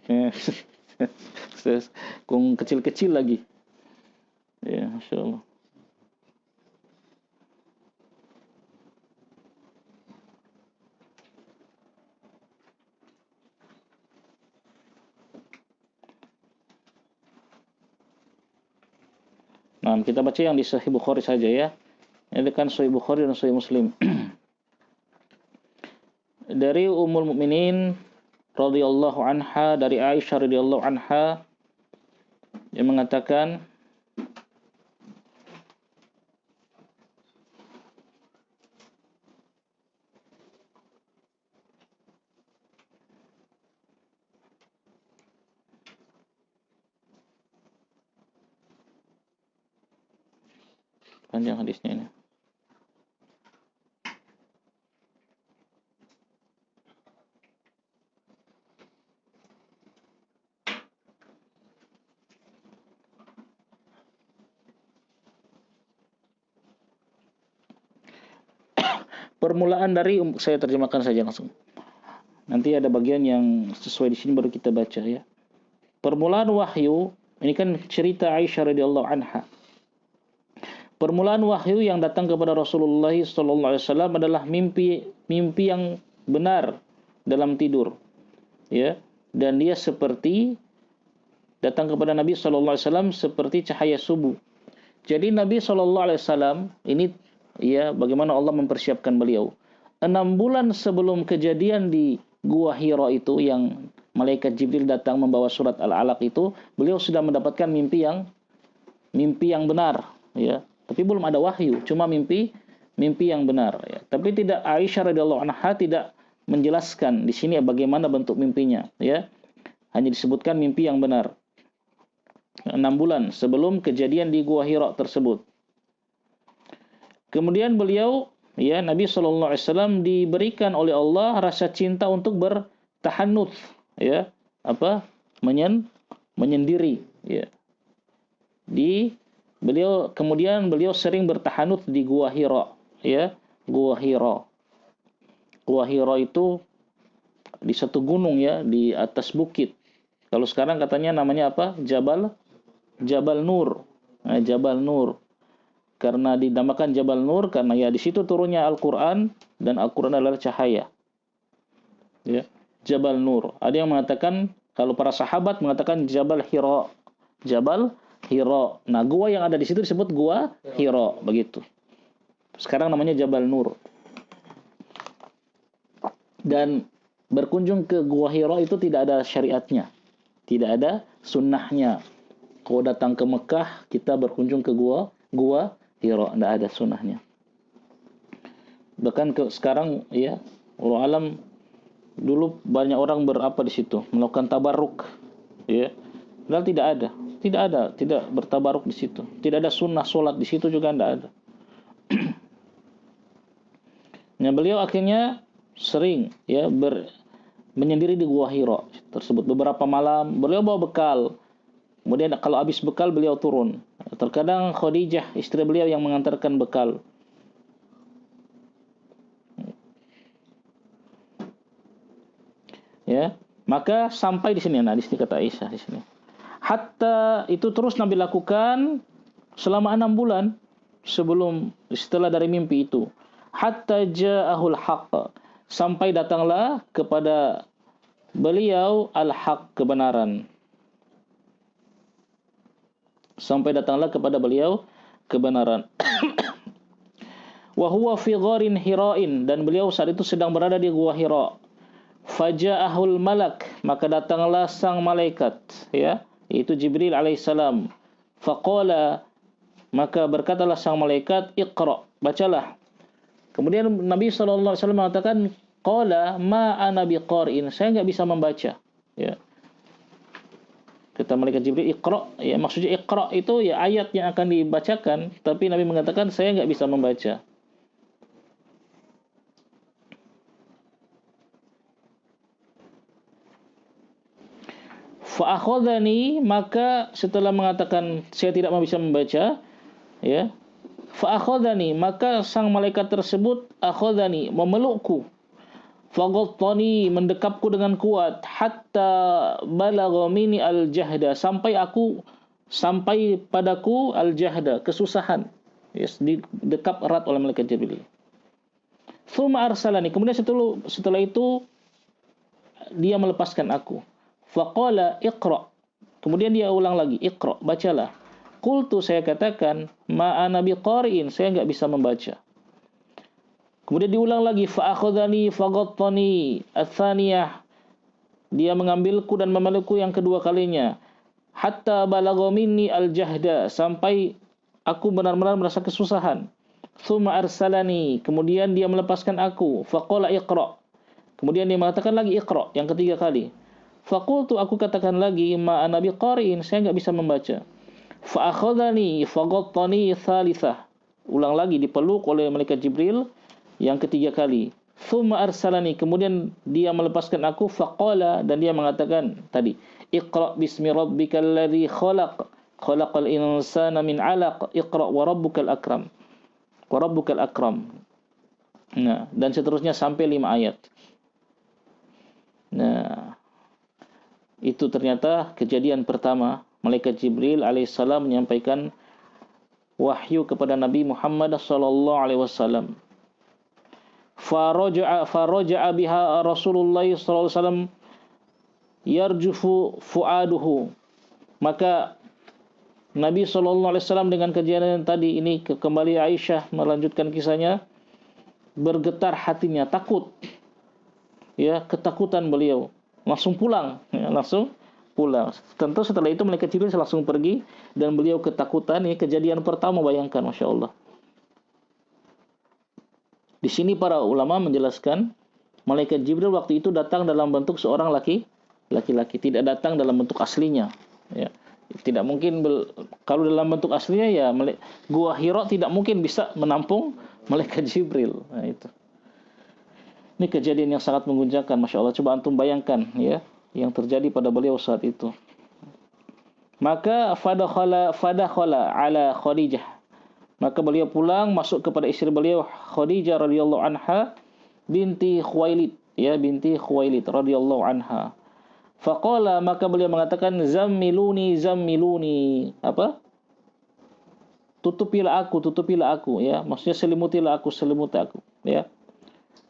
kung kecil-kecil lagi. Ya, Masya Allah. Nah, kita baca yang di Sahih Bukhari saja, ya. Ini kan Sahih Bukhari dan Sahih Muslim. Dari Ummul Mukminin radhiyallahu anha, dari Aisyah radhiyallahu anha, yang mengatakan, panjang hadisnya ini. Permulaan dari, saya terjemahkan saja langsung. Nanti ada bagian yang sesuai di sini baru kita baca, ya. Permulaan wahyu, ini kan cerita Aisyah radhiyallahu anha. Permulaan wahyu yang datang kepada Rasulullah SAW adalah mimpi yang benar dalam tidur, ya. Dan dia seperti datang kepada Nabi SAW seperti cahaya subuh. Jadi Nabi SAW ini, ya, bagaimana Allah mempersiapkan beliau. 6 bulan sebelum kejadian di Gua Hira itu, yang malaikat Jibril datang membawa surat Al-Alaq itu, beliau sudah mendapatkan mimpi yang benar, ya. Tapi belum ada wahyu, cuma mimpi yang benar, ya. Tapi tidak, Aisyah radhiyallahu anha tidak menjelaskan di sini bagaimana bentuk mimpinya, ya. Hanya disebutkan mimpi yang benar. 6 bulan sebelum kejadian di Gua Hira tersebut. Kemudian beliau, ya, Nabi SAW diberikan oleh Allah rasa cinta untuk bertahannuts, ya, menyendiri, ya. Kemudian beliau sering bertahannuts di Gua Hira, ya, Gua Hira. Gua Hira itu di satu gunung, ya, di atas bukit. Kalau sekarang katanya namanya apa? Jabal Nur. Nah, Jabal Nur. Karena dinamakan Jabal Nur karena, ya, di situ turunnya Al-Qur'an, dan Al-Qur'an adalah cahaya. Ya, Jabal Nur. Ada yang mengatakan, kalau para sahabat mengatakan Jabal Hira. Jabal Hira. Nah, gua yang ada di situ disebut Gua Hira, begitu. Sekarang namanya Jabal Nur. Dan berkunjung ke Gua Hira itu tidak ada syariatnya. Tidak ada sunnahnya. Kalau datang ke Mekah, kita berkunjung ke Gua Hira, tidak ada sunnahnya. Bahkan sekarang, ya, Allah alam, dulu banyak orang di situ, melakukan tabarruk, ya. Padahal tidak bertabaruk di situ. Tidak ada sunnah sholat di situ juga tidak ada. Nah, beliau akhirnya sering ya menyendiri di Gua Hira tersebut. Beberapa malam beliau bawa bekal. Kemudian kalau habis bekal beliau turun. Terkadang Khadijah istri beliau yang mengantarkan bekal. Ya, maka sampai di sini. Nah, di sini kata Aisyah di sini. Hatta itu terus Nabi lakukan selama 6 bulan setelah dari mimpi itu. Hatta ja'ahul haqq, sampai datanglah kepada beliau al-haq, kebenaran. Sampai datanglah kepada beliau kebenaran. Wa huwa fi gharin Hira'in, dan beliau saat itu sedang berada di Gua Hira. Faja'ahul malak, maka datanglah sang malaikat, ya, yaitu Jibril alaihissalam. Faqala, maka berkatalah sang malaikat, Iqra, bacalah. Kemudian Nabi SAW mengatakan, Qala ma ana biqari'in, saya enggak bisa membaca. Ya. Kata malaikat Jibril, Iqra, ya, maksudnya Iqra itu ya ayat yang akan dibacakan, tapi Nabi mengatakan saya enggak bisa membaca. Fa'akhadhani, maka setelah mengatakan saya tidak bisa membaca, ya, fa'akhadhani, maka sang malaikat tersebut akhadhani, memelukku. Faghattani, mendekapku dengan kuat, hatta balagha minni al-jahda, sampai padaku al-jahda, kesusahan. Yes, didekap erat oleh malaikat Jibril. Tsumma arsalani, kemudian setelah itu dia melepaskan aku. Faqala Iqra, kemudian dia ulang lagi, Iqra, bacalah. Qultu, saya katakan, ma ana biqari'in, saya enggak bisa membaca. Kemudian diulang lagi, fa'akhadhani faghattani ats-tsaniyah, dia mengambilku dan memelukku yang kedua kalinya. Hatta balagha minni al-jahda, sampai aku benar-benar merasa kesusahan. Tsumma arsalani, kemudian dia melepaskan aku. Faqala Iqra, kemudian dia mengatakan lagi Iqra, yang ketiga kali. Faqultu, aku katakan lagi, ma ana biqari'in, saya enggak bisa membaca. Fa'akhadhani faghattani tsalitsah, ulang lagi, dipeluk oleh malaikat Jibril yang ketiga kali. Tsumma arsalani, kemudian dia melepaskan aku. Faqala, dan dia mengatakan tadi, Iqra bismi rabbikal ladzi khalaq, khalaqal insana min 'alaq, Iqra wa rabbukal akram. Wa rabbukal akram. Nah, dan seterusnya sampai 5 ayat. Nah, itu ternyata kejadian pertama malaikat Jibril alaihissalam menyampaikan wahyu kepada Nabi Muhammad sallallahu alaihi wasallam. Faraja'a biha Rasulullah sallallahu alaihi wasallam yarjufu fuaduhu. Maka Nabi sallallahu alaihi wasallam dengan kejadian tadi ini, kembali Aisyah melanjutkan kisahnya, bergetar hatinya, takut. Ya, ketakutan beliau. Langsung pulang, ya, langsung pulang. Tentu setelah itu malaikat Jibril langsung pergi dan beliau ketakutan. Ini kejadian pertama, bayangkan, Masya Allah. Di sini para ulama menjelaskan malaikat Jibril waktu itu datang dalam bentuk seorang laki-laki, tidak datang dalam bentuk aslinya. Ya, tidak mungkin kalau dalam bentuk aslinya ya Gua Hira tidak mungkin bisa menampung malaikat Jibril. Nah, itu. Ini kejadian yang sangat mengguncangkan, Masya Allah. Coba antum bayangkan, ya, yang terjadi pada beliau saat itu. Maka fadakhala ala Khadijah, maka beliau pulang masuk kepada istri beliau Khadijah radhiyallahu anha binti Khuwailid, ya, binti Khuwailid radhiyallahu anha. Faqala, maka beliau mengatakan, zammiluni, apa? Tutupilah aku, ya. Maksudnya selimutilah aku, selimuti aku, ya.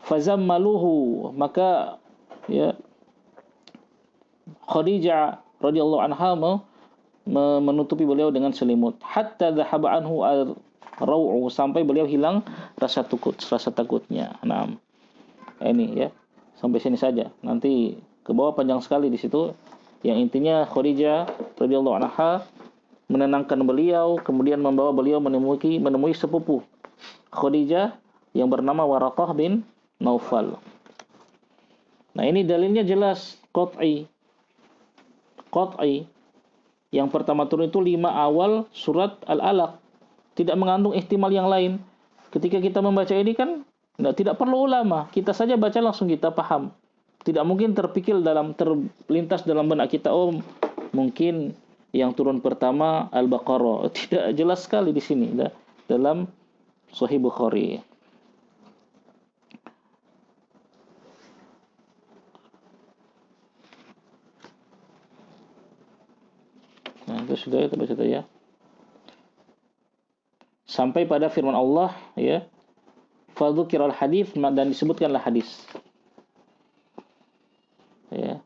Fazammaluhu, maka ya Khadijah radhiyallahu anha menutupi beliau dengan selimut. Hatta dhahaba anhu ar-rau'u, sampai beliau hilang rasa takutnya. Nah, ini ya, sampai sini saja. Nanti ke bawah panjang sekali di situ. Yang intinya Khadijah radhiyallahu anha menenangkan beliau, kemudian membawa beliau menemui sepupu Khadijah yang bernama Waraqah bin Naufal. Nah, ini dalilnya jelas, qat'i. Yang pertama turun itu 5 awal surat Al-Alaq. Tidak mengandung ihtimal yang lain. Ketika kita membaca ini kan Nah, tidak perlu ulama, kita saja baca langsung kita paham. Tidak mungkin terlintas dalam benak kita, oh mungkin yang turun pertama Al-Baqarah. Tidak, jelas sekali di sini dalam Sahih Bukhari. Nah, itu sudah kita baca ya. Sampai pada firman Allah ya. Fadzukiral hadis dan disebutkanlah hadis. Ya.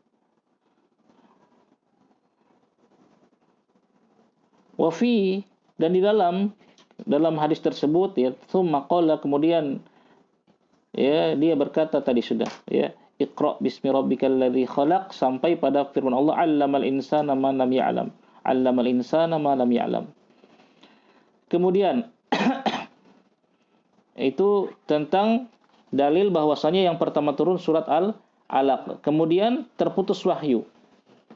Wafi dan di dalam hadis tersebut ya, tsumma qala kemudian ya dia berkata tadi sudah ya, Iqra bismi rabbikal ladzi khalaq sampai pada firman Allah 'allamal insana ma lam ya'lam. 'Allamal insana ma lam ya'lam. Kemudian itu tentang dalil bahwasanya yang pertama turun surat Al-Alaq. Kemudian terputus wahyu.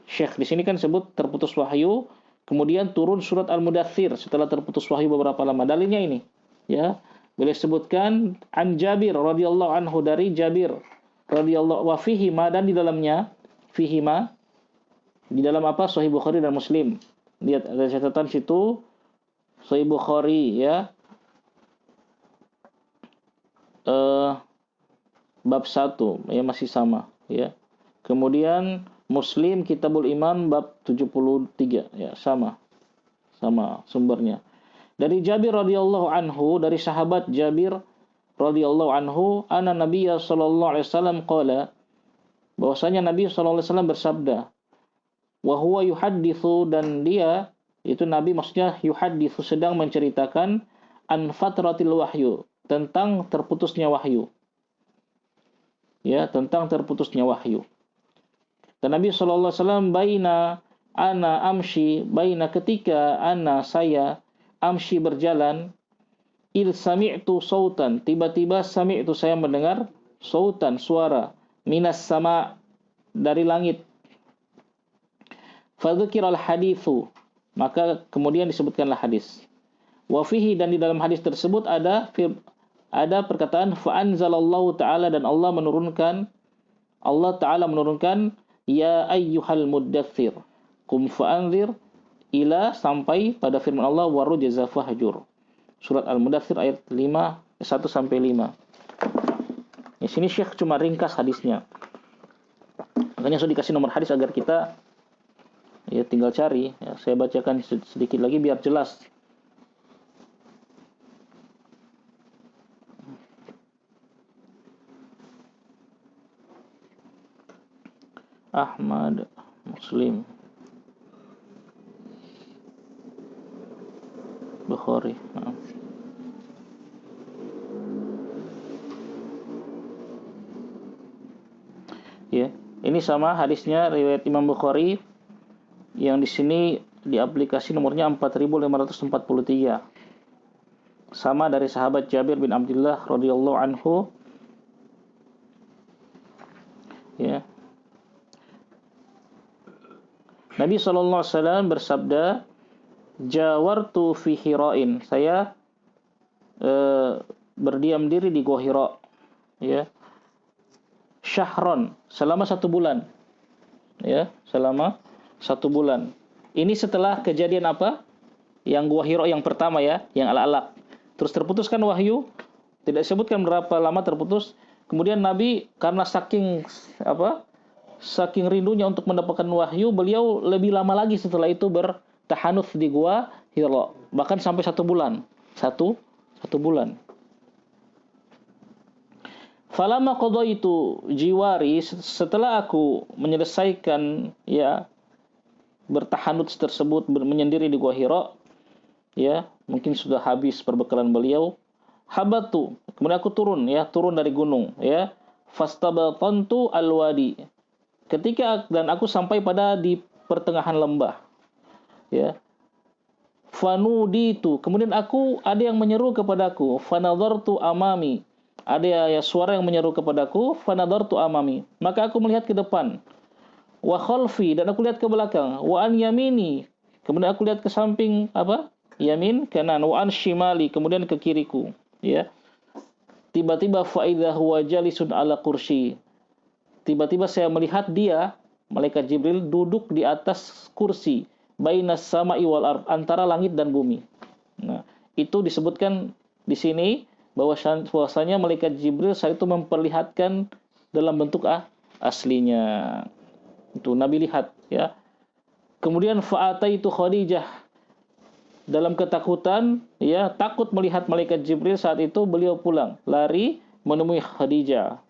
Syekh di sini kan sebut terputus wahyu, kemudian turun surat Al-Mudaththir setelah terputus wahyu beberapa lama. Dalilnya ini, ya. Boleh sebutkan an Jabir radhiyallahu anhu dari Jabir radhiyallahu wa fihi ma dan di dalamnya fihi ma di dalam apa Sahih Bukhari dan Muslim. Lihat ada catatan situ Sahih Bukhari ya. Bab 1 ya masih sama ya. Kemudian Muslim Kitabul Iman bab 73 ya sama sumbernya. Dari Jabir radhiyallahu anhu, dari sahabat Jabir radhiyallahu anhu, anna Nabiyya sallallahu alaihi wasallam qala, bahwasanya Nabi sallallahu alaihi wasallam bersabda, wa huwa yuhadditsu dan dia itu Nabi maksudnya yuhadditsu sedang menceritakan an fatratil wahyu, tentang terputusnya wahyu. Ya, tentang terputusnya wahyu. Dan Nabi sallallahu alaihi wasallam baina ana amshi, baina ketika ana saya amshi berjalan, il sami'tu sautan, tiba-tiba sami'tu saya mendengar sautan suara minas sama dari langit. Fadzukiral haditsu, maka kemudian disebutkanlah hadis. Wa fihi dan di dalam hadis tersebut ada perkataan fa anzalallahu ta'ala dan Allah Ta'ala menurunkan ya ayyuhal muddaththir qum fa'anzir ila sampai pada firman Allah warujza fahjur. Surat Al-Mudaththir ayat 1 sampai 5. Di sini Syekh cuma ringkas hadisnya. Makanya sudah dikasih nomor hadis agar kita ya tinggal cari. Ya, saya bacakan sedikit lagi biar jelas. Ahmad, Muslim, Bukhari. Ya, ini sama hadisnya riwayat Imam Bukhari yang di sini di aplikasi nomornya 4543. Sama dari sahabat Jabir bin Abdullah radhiyallahu anhu. Ya. Nabi SAW bersabda, Jawartu fi Hira'in. Saya berdiam diri di Gua Hira. Ya. Syahron, selama 1 bulan. Ya, selama 1 bulan. Ini setelah kejadian apa? Yang Gua Hira yang pertama ya, yang Al-Alaq. Terus terputuskan wahyu, tidak disebutkan berapa lama terputus. Kemudian Nabi karena saking rindunya untuk mendapatkan wahyu, beliau lebih lama lagi setelah itu bertahanuf di Gua Hira, bahkan sampai 1 bulan. 1 bulan. Falamma qadaitu jiwari, setelah aku menyelesaikan ya bertahanut tersebut, menyendiri di Gua Hira, ya, mungkin sudah habis perbekalan beliau. Habatu, kemudian aku turun dari gunung, ya. Fastabatantu alwadi. Dan aku sampai pada di pertengahan lembah. Ya. Fanuditu, kemudian ada yang menyeru kepadaku, fanadhartu amami. Ada ya suara yang menyeru kepadaku, fanadhartu amami. Maka aku melihat ke depan. Wa khalfi, dan aku lihat ke belakang. Wa an yamini, kemudian aku lihat ke samping yamin, kanan. Wa an shimali, kemudian ke kiriku. Ya. tiba-tiba fa idza huwa jalisun ala kursi. Tiba-tiba saya melihat dia, malaikat Jibril duduk di atas kursi, bainas sama'i wal ard, antara langit dan bumi. Nah, itu disebutkan di sini bahwasanya malaikat Jibril saat itu memperlihatkan dalam bentuk aslinya. Itu Nabi lihat ya. Kemudian fa'ataitu Khadijah, dalam ketakutan ya, takut melihat malaikat Jibril, saat itu beliau pulang, lari menemui Khadijah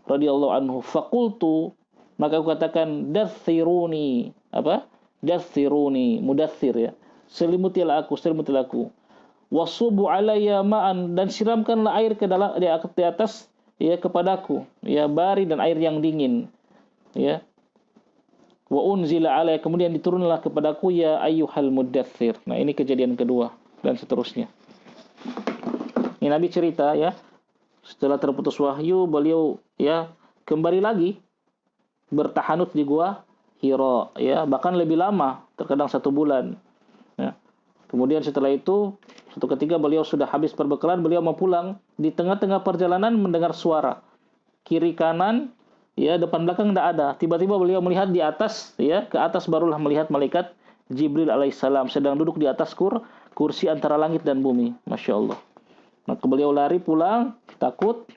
radhiyallahu anhu. Faqultu, maka aku katakan, dathiruni, apa? Dathiruni, mudaththir ya. Selimutilah aku. Wasubu alayya ma'an, dan siramkanlah air ke dalam di atas ya kepadaku, ya, bari dan air yang dingin. Ya. Wa unzila alayya, kemudian diturunlah kepadaku, ya ayyuhal mudaththir. Nah, ini kejadian kedua dan seterusnya. Ini Nabi cerita ya, setelah terputus wahyu beliau ya kembali lagi bertahanut di gua Hira ya, bahkan lebih lama, terkadang 1 bulan. Ya. Kemudian setelah itu suatu ketika beliau sudah habis perbekalan, beliau mau pulang, di tengah-tengah perjalanan mendengar suara kiri kanan ya, depan belakang tidak ada. Tiba-tiba beliau melihat di atas ya, ke atas barulah melihat malaikat Jibril alaihissalam sedang duduk di atas kursi antara langit dan bumi. Masya Allah. Maka beliau lari pulang takut,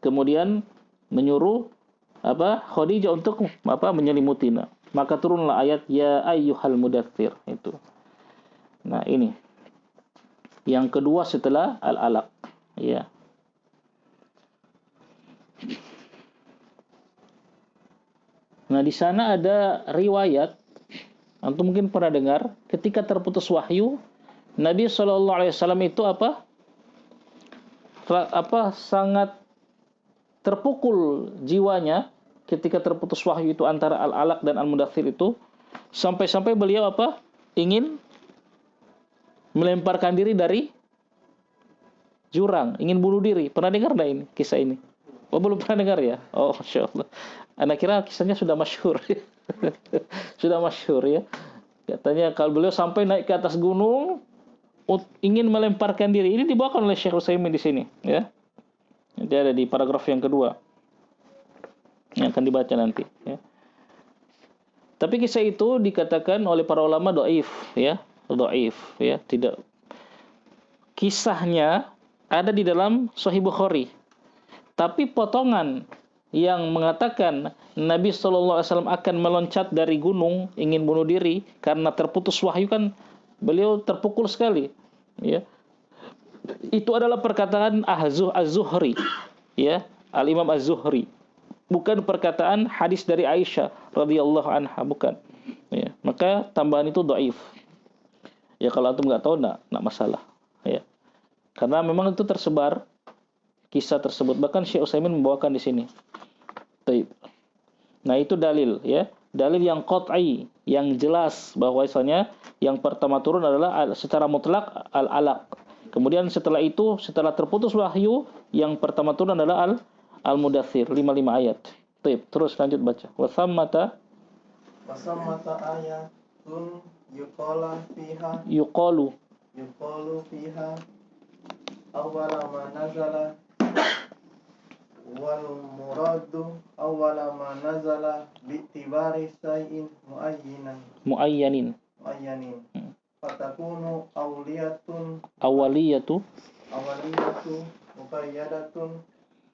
kemudian menyuruh Khadijah untuk menyelimutinya. Maka turunlah ayat ya ayyuhal mudaththir itu. Nah, ini yang kedua setelah al-alaq ya. Nah, di sana ada riwayat, antum mungkin pernah dengar, ketika terputus wahyu, Nabi SAW itu sangat terpukul jiwanya ketika terputus wahyu itu antara al-alaq dan al-mudaththir itu, sampai-sampai beliau ingin melemparkan diri dari jurang, ingin bunuh diri. Pernah dengar enggak ini kisah ini? Oh, belum pernah dengar ya? Oh, Masya Allah. Anak kira kisahnya sudah masyhur. Sudah masyhur ya. Katanya kalau beliau sampai naik ke atas gunung ingin melemparkan diri. Ini dibawakan oleh Syekh Utsaimin di sini ya. Nanti ada di paragraf yang kedua yang akan dibaca nanti ya. Tapi kisah itu dikatakan oleh para ulama dhaif ya. Dhaif ya, tidak. Kisahnya ada di dalam Sahih Bukhari. Tapi potongan yang mengatakan Nabi SAW akan meloncat dari gunung ingin bunuh diri karena terputus wahyu, kan beliau terpukul sekali ya. Itu adalah perkataan Az-Zuhri ya, Al-Imam Az-Zuhri, bukan perkataan hadis dari Aisyah radhiyallahu anha, bukan ya. Maka tambahan itu dhaif ya. Kalau antum nggak tahu enggak masalah ya, karena memang itu tersebar kisah tersebut, bahkan Syekh Utsaimin membawakan di sini. Baik. Nah, itu dalil ya, dalil yang qat'i, yang jelas bahwasanya yang pertama turun adalah secara mutlak al-alaq. Kemudian setelah itu, setelah terputus wahyu, yang pertama turun adalah al-mudaththir, 55 ayat. Baik, terus lanjut baca. Wasammata ayatun yuqalu fiha awwala ma nazala wal muradu awwala ma nazala bi'tibari syai'in muayyanin fatakunu awaliyatu muqayyadatun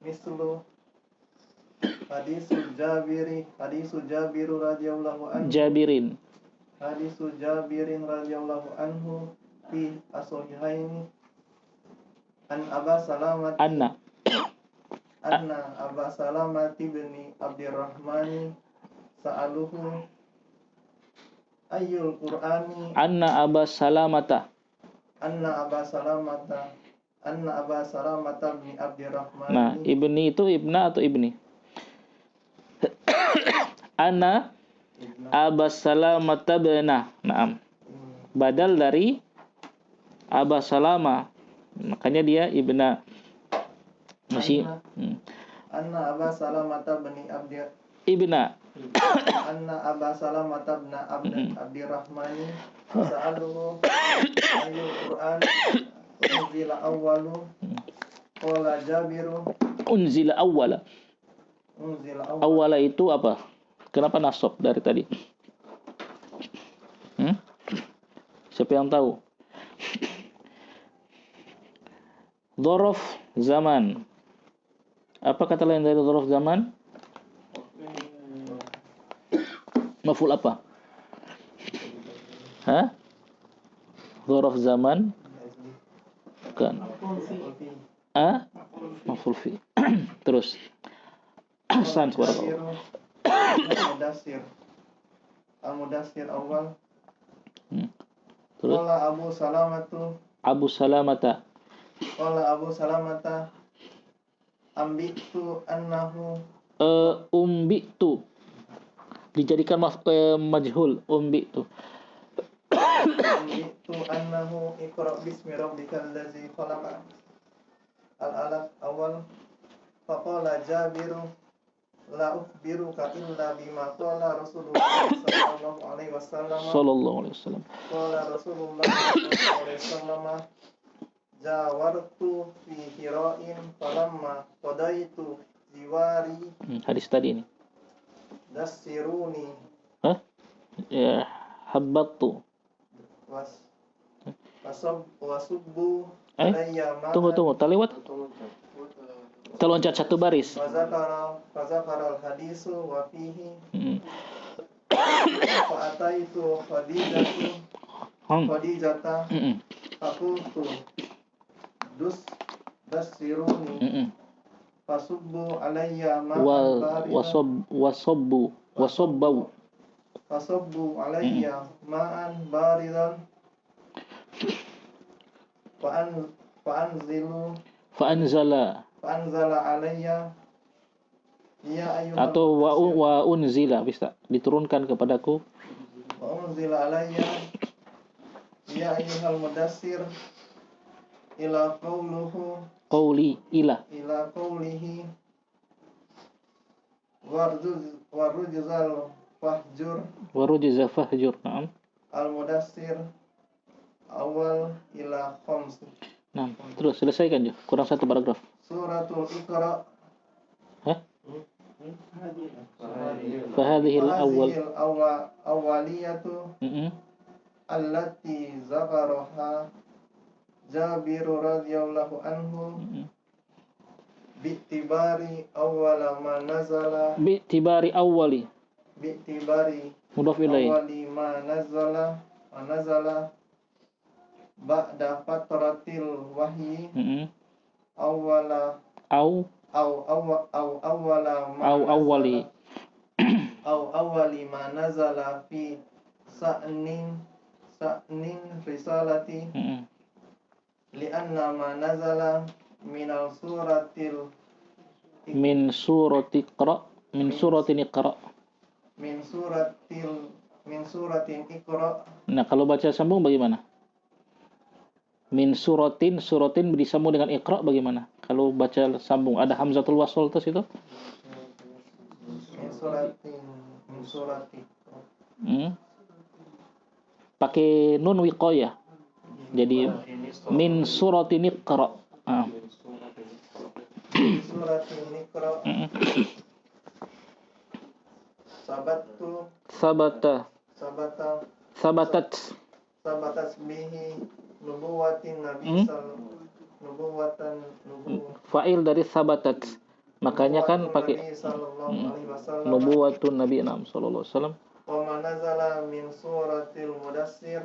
mislu hadisu Jabiru radhiyallahu anhu Jabirin radhiyallahu anhu fi as-sahihaini an Aba Salamah anna Aba Salamah bin Abdurrahman sa'aluhu ayyul Qur'ani anna Aba Salamata bin Abdurrahman. Nah, ibni itu ibna atau ibni? Anna Aba Salamata bena. Naam. Badal dari Aba Salama. Makanya dia ibna. Masih Anna Aba Salamata bin ibna. Anna Aba Salamata bin Abdurrahman sa'aluhu ayyul Qur'an unzila awwalu Qala Jabiru Unzila awwala. unzila Awwala itu apa? Kenapa nasab dari tadi? Siapa yang tahu? Dzaraf zaman. Apa kata lain dari dzaraf zaman? Maf'ul apa? Hah? Dzaraf zaman? Bukan. Ah? Maf'ul fi. Terus. Ahsan, subhanallah. Mudassir. Al-Mudassir awal. Terus Qala Abu Salamatu. Abu Salamata. Qala Abu Salamata. Ambitu annahu. Umbitu. Dijadikan majhul. Umbitu. Ambitu annahu iqra bismi rabbikal ladzi khalaqa. Al-alaf awal. Faqala Jabiru la ukhbiruka illa bima qala Rasulullah sallallahu alaihi wasallam. Sallallahu alaihi wasallam. Qala Rasulullah sallallahu alaihi wasallam jawartu fi hira'in falamma qadaitu jiwari Hadis tadi ini. dassiruni Hah? Ya, habbattu. wasubbu alayya ma Tunggu, tak lewat. Kita loncat satu baris. fazakara al-hadisu wa fihi fa ataitu Khadijata faqultu dassiruni fasubbu alayya ma'an fasabbu alayya ma'an baridan fa'anzala alayya ya ayyuhal Atau wa unzila bisa diturunkan kepadaku. wa unzila alayya ya ayyuhal mudassir ila qawlihi Warujza fahjur. Naam. al-mudassir awal ila khams. Nah, terus selesaikan je. Kurang satu paragraf. Suratul Iqra. Hah? Fahadhil awwaliyatu allati zakaraha Jabir radhiyallahu anhu bi'tibari awwala ma nazala bi'tibari awwali mudhaf ilaih awwali ma nazala ba'da fatratil wahyi awwala awwali ma nazala fi sa'nin risalati li'anna ma nazala minal suratil min suratin iqra. Nah, kalau baca sambung bagaimana? Min suratin disambung dengan iqra bagaimana? Kalau baca sambung ada hamzatul wasl terus itu? Min suratin. Pakai nun wiqayah. Jadi min suratin iqra. Suratin iqra. Sabatat bihi nubuwatin nabi fa'il dari sabatat. Makanya kan pakai nubuwatun nabi sallallahu alaihi wasallam. Wa ma nazala min suratil mudassir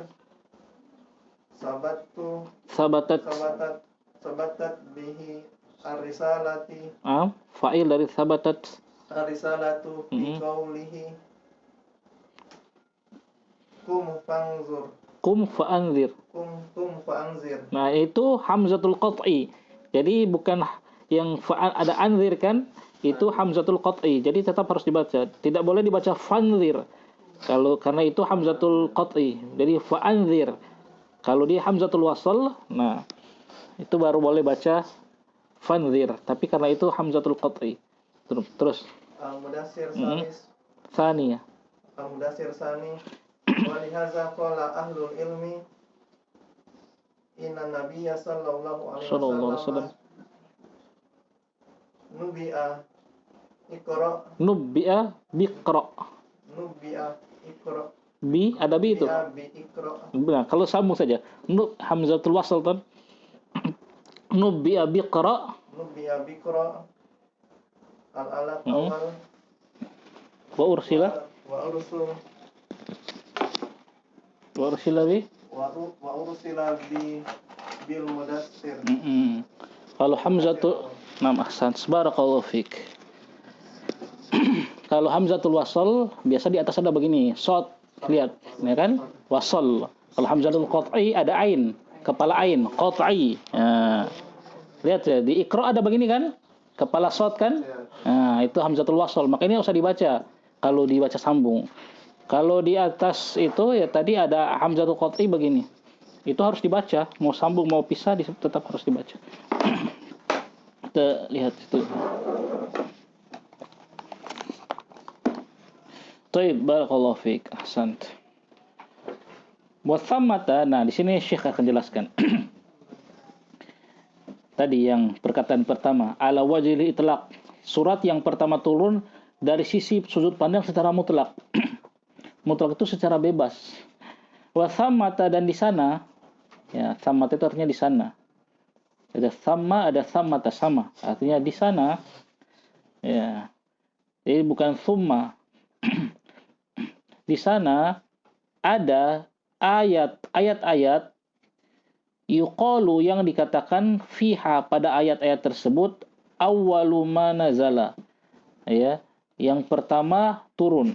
sabatat bihi ar-risalati. Fa'il dari sabatat. Ar-risalatu fi qawlihi Kum fa'anzir. Nah, itu hamzatul qat'i. Jadi bukan yang ada anzir kan? Itu hamzatul qat'i. Jadi tetap harus dibaca. Tidak boleh dibaca fanzir. Karena itu hamzatul qat'i. Jadi fa'anzir. Kalau dia hamzatul wasl, nah itu baru boleh baca fanzir. Tapi karena itu hamzatul qat'i. Terus. Al-Mudassir Sani ya. Al-Mudassir Sani. Walihaza qala ahlul ilmi inna nabiyya sallallahu alaihi wasallam Nubi'a Iqra. Nubbi'a biqra. Nubi'a Iqra. Bi ada bi itu. Nubi'a bi Iqra. Nah, kalau sambung saja. Hamzatul wasl kan. Nubbi'a biqra. Nubi'a biqra. Al-alaf awal. Wa ursila. Wa ursul. Wa ursila bi. Wa ursila bil mudassir. Kalau hamzatul ahsan, barakallahu fik. Kalau hamzatul wasl biasa di atas ada begini, shad, lihat, ya kan? Wasl. Kalau hamzatul qat'i ada ain, kepala ain, qat'i. Nah, lihat ya, di Iqra ada begini kan? Kepala shad kan? Nah, itu hamzatul wasl. Makanya usah dibaca kalau dibaca sambung. Kalau di atas itu ya tadi ada hamzatul qat'i begini. Itu harus dibaca, mau sambung mau pisah tetap harus dibaca. Kita lihat itu. Baik, barakallahu fiik. Ahsant. Wa thammata, nah di sini Syekh akan jelaskan. Tadi yang perkataan pertama, ala wajhil itlaq. Surat yang pertama turun dari sisi sudut pandang secara mutlak. Mutlak itu secara bebas. Wa thammata, dan di sana, ya, thammata itu artinya di sana. Ada thamma, ada thammata, sama. Artinya di sana, ya. Jadi bukan thumma. Di sana ada ayat-ayat yuqalu yang dikatakan fiha pada ayat-ayat tersebut awwalu ma nazala, ya, yang pertama turun.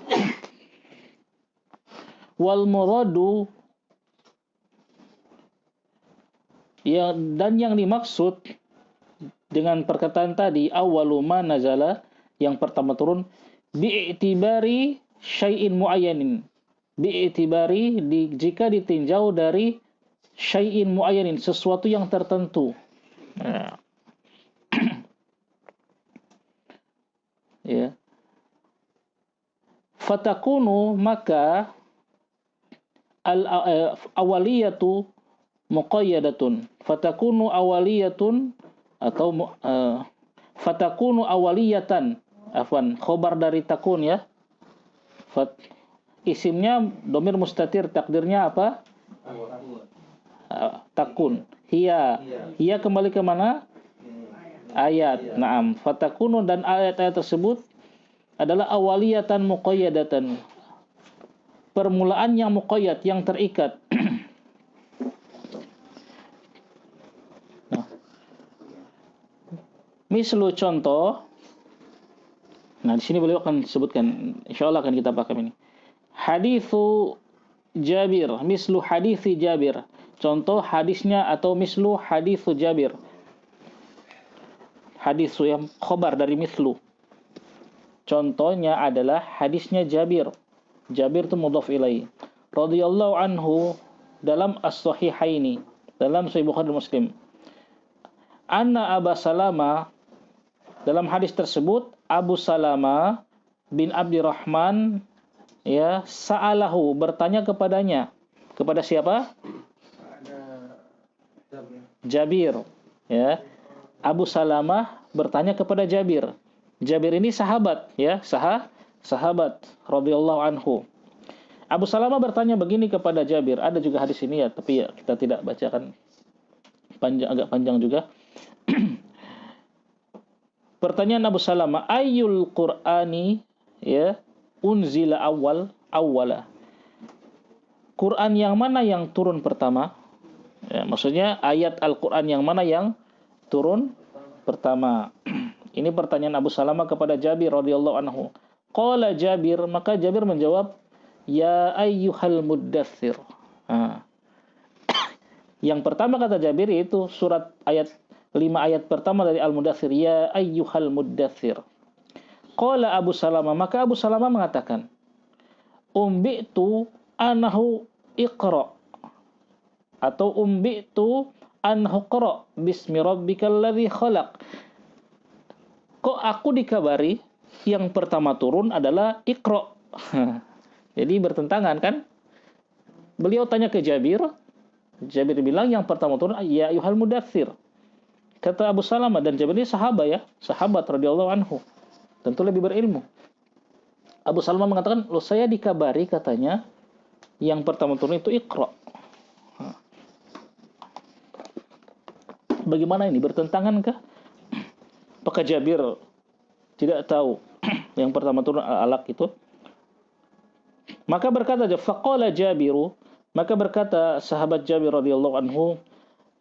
Wal muradu, ya, dan yang dimaksud dengan perkataan tadi awwalu ma nazala, yang pertama turun, bi'tibari syai'in muayyanin. Bi'tibari, jika ditinjau dari syai'in muayyanin, sesuatu yang tertentu. Nah. Ya. Fatakunu, maka awaliyatu muqayyadatun. Fatakunu awaliyatun atau fatakunu awaliyatan. Afwan, khobar dari takun, ya. Isimnya domir mustatir, takdirnya apa? Takun. Hiya kembali ke mana? Ayat. Naam. Fatakunu, dan ayat-ayat tersebut adalah awaliyatan muqayyadatan. Permulaan yang muqayyad, yang terikat. Nah. Mislu, contoh. Nah, di sini beliau akan sebutkan, insyaallah akan kita paham ini. Hadithu Jabir, mislu hadithi Jabir. Contoh hadisnya atau mislu hadithu Jabir. Hadis yang khobar dari mislu. Contohnya adalah hadisnya Jabir. Jabir itu mudhaf ilaih. Radhiyallahu anhu dalam as-sahihaini, dalam Sahih Bukhari dan Muslim. Anna Abu Salama, dalam hadis tersebut Abu Salama bin Abdurrahman, ya, sa'alahu, bertanya kepadanya. Kepada siapa? Jabir. Ya. Abu Salamah bertanya kepada Jabir. Jabir ini sahabat, ya, sahabat radhiyallahu anhu. Abu Salamah bertanya begini kepada Jabir. Ada juga hadis ini, ya, tapi ya kita tidak bacakan, agak panjang juga. Pertanyaan Abu Salamah, ayyul Qur'ani, ya, unzila awwala. Quran yang mana yang turun pertama? Ya, maksudnya ayat Al-Quran yang mana yang turun pertama? Ini pertanyaan Abu Salamah kepada Jabir radhiyallahu anhu. Qala Jabir, maka Jabir menjawab, ya ayyuhal muddathir. Yang pertama kata Jabir itu surat 5 ayat pertama dari Al-Mudaththir, ya ayyuhal muddaththir. Qala Abu Salamah, maka Abu Salamah mengatakan, umbi'tu anahu iqra, atau umbi'tu anhu qra bismi rabbikal ladzi khalaq. Kok aku dikabari yang pertama turun adalah Iqra. Jadi bertentangan kan? Beliau tanya ke Jabir, Jabir bilang yang pertama turun ya ayyuhal mudaththir. Kata Abu Salamah, dan Jabir ini sahabat ya, sahabat radhiyallahu anhu, tentu lebih berilmu. Abu Salamah mengatakan, loh saya dikabari katanya yang pertama turun itu Iqra. Bagaimana ini, bertentangankah? Apakah Jabir tidak tahu yang pertama turun Al-Alaq itu? Maka berkata faqala Jabiru, maka berkata sahabat Jabir radhiyallahu anhu,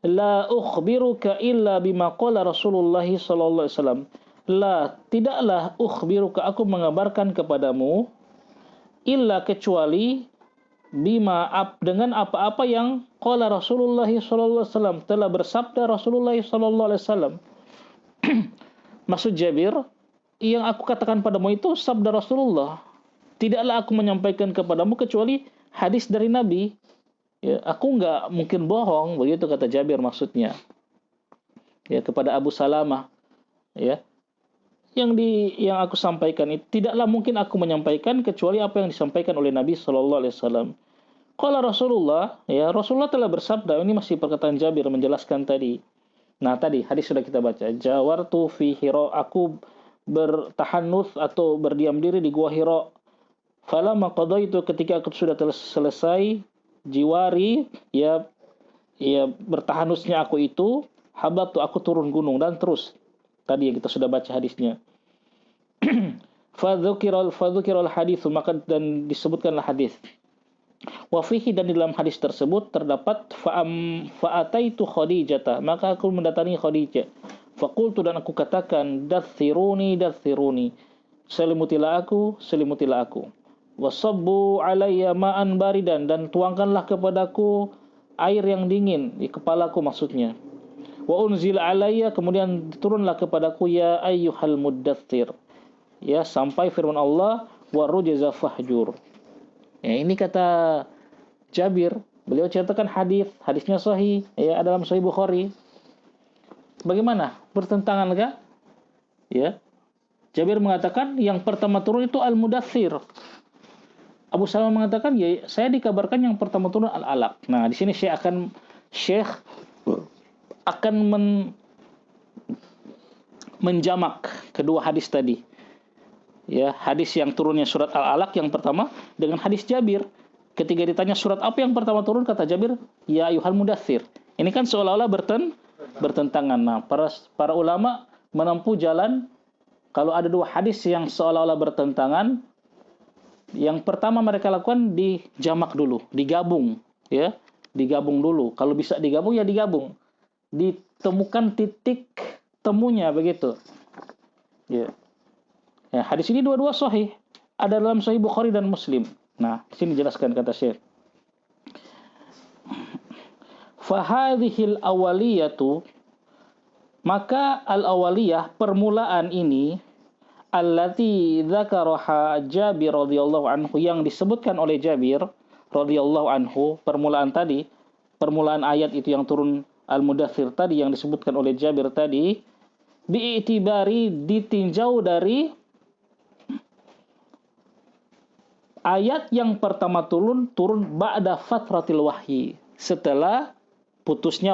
la ukhbiruka illa bima qala Rasulullah sallallahu alaihi wasallam. La, tidaklah ukhbiruka, aku mengabarkan kepadamu, illa kecuali bima dengan apa-apa yang qala Rasulullah sallallahu alaihi wasallam, telah bersabda Rasulullah sallallahu alaihi wasallam. Maksud Jabir, yang aku katakan padamu itu sabda Rasulullah. Tidaklah aku menyampaikan kepadamu kecuali hadis dari Nabi. Ya, aku enggak mungkin bohong, begitu kata Jabir maksudnya. Ya, kepada Abu Salamah. Ya. Yang aku sampaikan itu tidaklah mungkin aku menyampaikan kecuali apa yang disampaikan oleh Nabi sallallahu alaihi wasallam. Qala Rasulullah, ya Rasulullah telah bersabda, ini masih perkataan Jabir menjelaskan tadi. Nah, tadi hadis sudah kita baca. Jawartu fi Hira, aku bertahannuts atau berdiam diri di gua Hira. Falamma qadaitu, ketika aku sudah selesai jiwari, ya bertahanusnya aku itu, habatu, aku turun gunung, dan terus tadi yang kita sudah baca hadisnya. Fadzukiral hadis, maka dan disebutkanlah hadis. Wa fihi, dan di dalam hadis tersebut terdapat fa'ataitu Khadijah, maka aku mendatangi Khadijah. Faqultu, dan aku katakan, dathiruni, selimutilah aku. Wasabbu alayya ma'an baridan, dan tuangkanlah kepadaku air yang dingin di kepalaku maksudnya. Wa unzil alayya, kemudian turunlah kepadaku, ya ayyuhal muddathir, ya sampai firman Allah, wa rujza fahjur. Ya, ini kata Jabir, beliau ceritakan hadisnya sahih, ya dalam Sahih Bukhari. Bagaimana? Bertentangan enggak? Ya. Jabir mengatakan yang pertama turun itu Al-Mudaththir. Abu Salamah mengatakan, ya saya dikabarkan yang pertama turun Al-Alaq. Nah, di sini Syekh akan menjamak kedua hadis tadi. Ya, hadis yang turunnya surat Al-Alaq yang pertama dengan hadis Jabir. Ketika ditanya surat apa yang pertama turun, kata Jabir, ya ayyuhal mudaththir. Ini kan seolah-olah bertentangan. Nah, para ulama menempuh jalan, kalau ada dua hadis yang seolah-olah bertentangan, yang pertama mereka lakukan dijamak dulu, digabung, ya. Digabung dulu. Kalau bisa digabung, ya digabung. Ditemukan titik temunya begitu. Ya. Ya, hadis ini dua-dua sahih, ada dalam Sahih Bukhari dan Muslim. Nah, di sini jelaskan kata Syekh. Fahadhil awaliyatu, maka al-awaliyah permulaan ini, allati dzakaraha Jabir radhiyallahu anhu, yang disebutkan oleh Jabir radhiyallahu anhu, permulaan tadi, permulaan ayat itu yang turun Al-Mudaththir tadi yang disebutkan oleh Jabir tadi, bi'itibari, ditinjau dari ayat yang pertama turun ba'da fatratil wahyi, setelah putusnya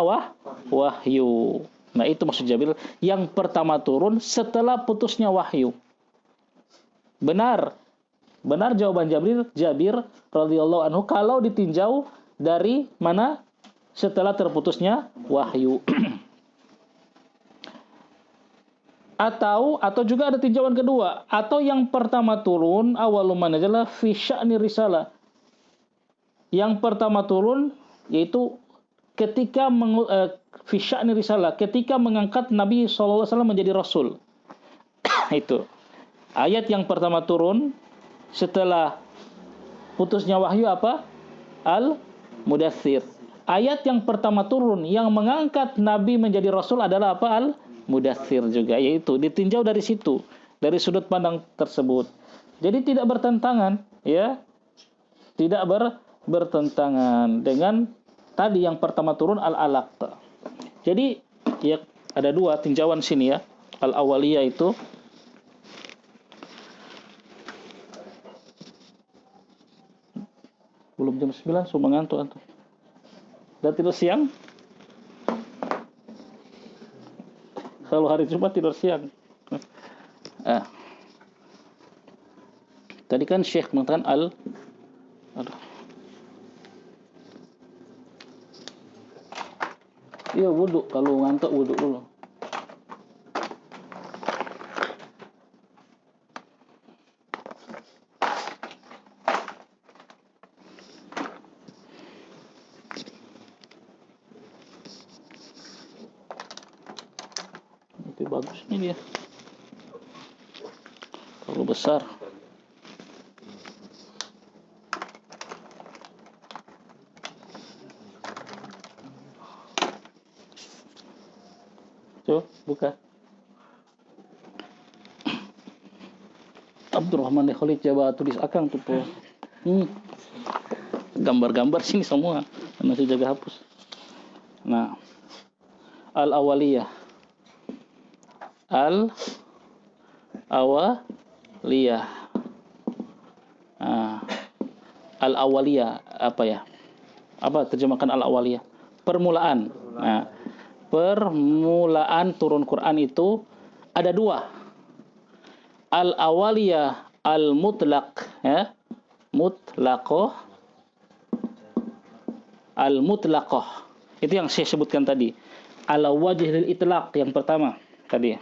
wahyu. Nah, itu maksud Jabir, yang pertama turun setelah putusnya wahyu. Benar jawaban Jabir radhiyallahu anhu kalau ditinjau dari mana? Setelah terputusnya wahyu. Atau juga ada tinjauan kedua, atau yang pertama turun awwalu man nazala fi sya'ni risalah. Yang pertama turun yaitu ketika fi sya'ni risalah, ketika mengangkat Nabi sallallahu alaihi wasallam menjadi rasul. Itu. Ayat yang pertama turun setelah putusnya wahyu apa? Al-Mudaththir. Ayat yang pertama turun yang mengangkat Nabi menjadi rasul adalah apa? Al-Mudaththir juga, yaitu ditinjau dari situ, dari sudut pandang tersebut. Jadi tidak bertentangan, ya. Tidak bertentangan dengan tadi yang pertama turun Al-Alaq. Jadi ya ada dua tinjauan sini ya. Al-awaliyah itu belum jam 9, so mengantuk antum. Dan tidur siang? Kalau hari Jumat tidur siang. Tadi kan Syekh mengatakan iya wudu, kalau ngantuk wudu dulu. Itu bagus ini dia. Kalau besar. Coba buka. Abdurrahman Khalid coba tulis akang tuh po. Gambar-gambar sini semua. Masih jaga hapus. Nah, al-awaliyah. Al-awaliyah. Al-awaliyah apa ya? Apa terjemahkan al-awaliyah? Permulaan. Nah, permulaan turun Quran itu ada dua. Al-awaliyah al-mutlaq, ya. Mutlaqah. Al-mutlaqah. Itu yang saya sebutkan tadi. Ala wajhil itlaq yang pertama tadi.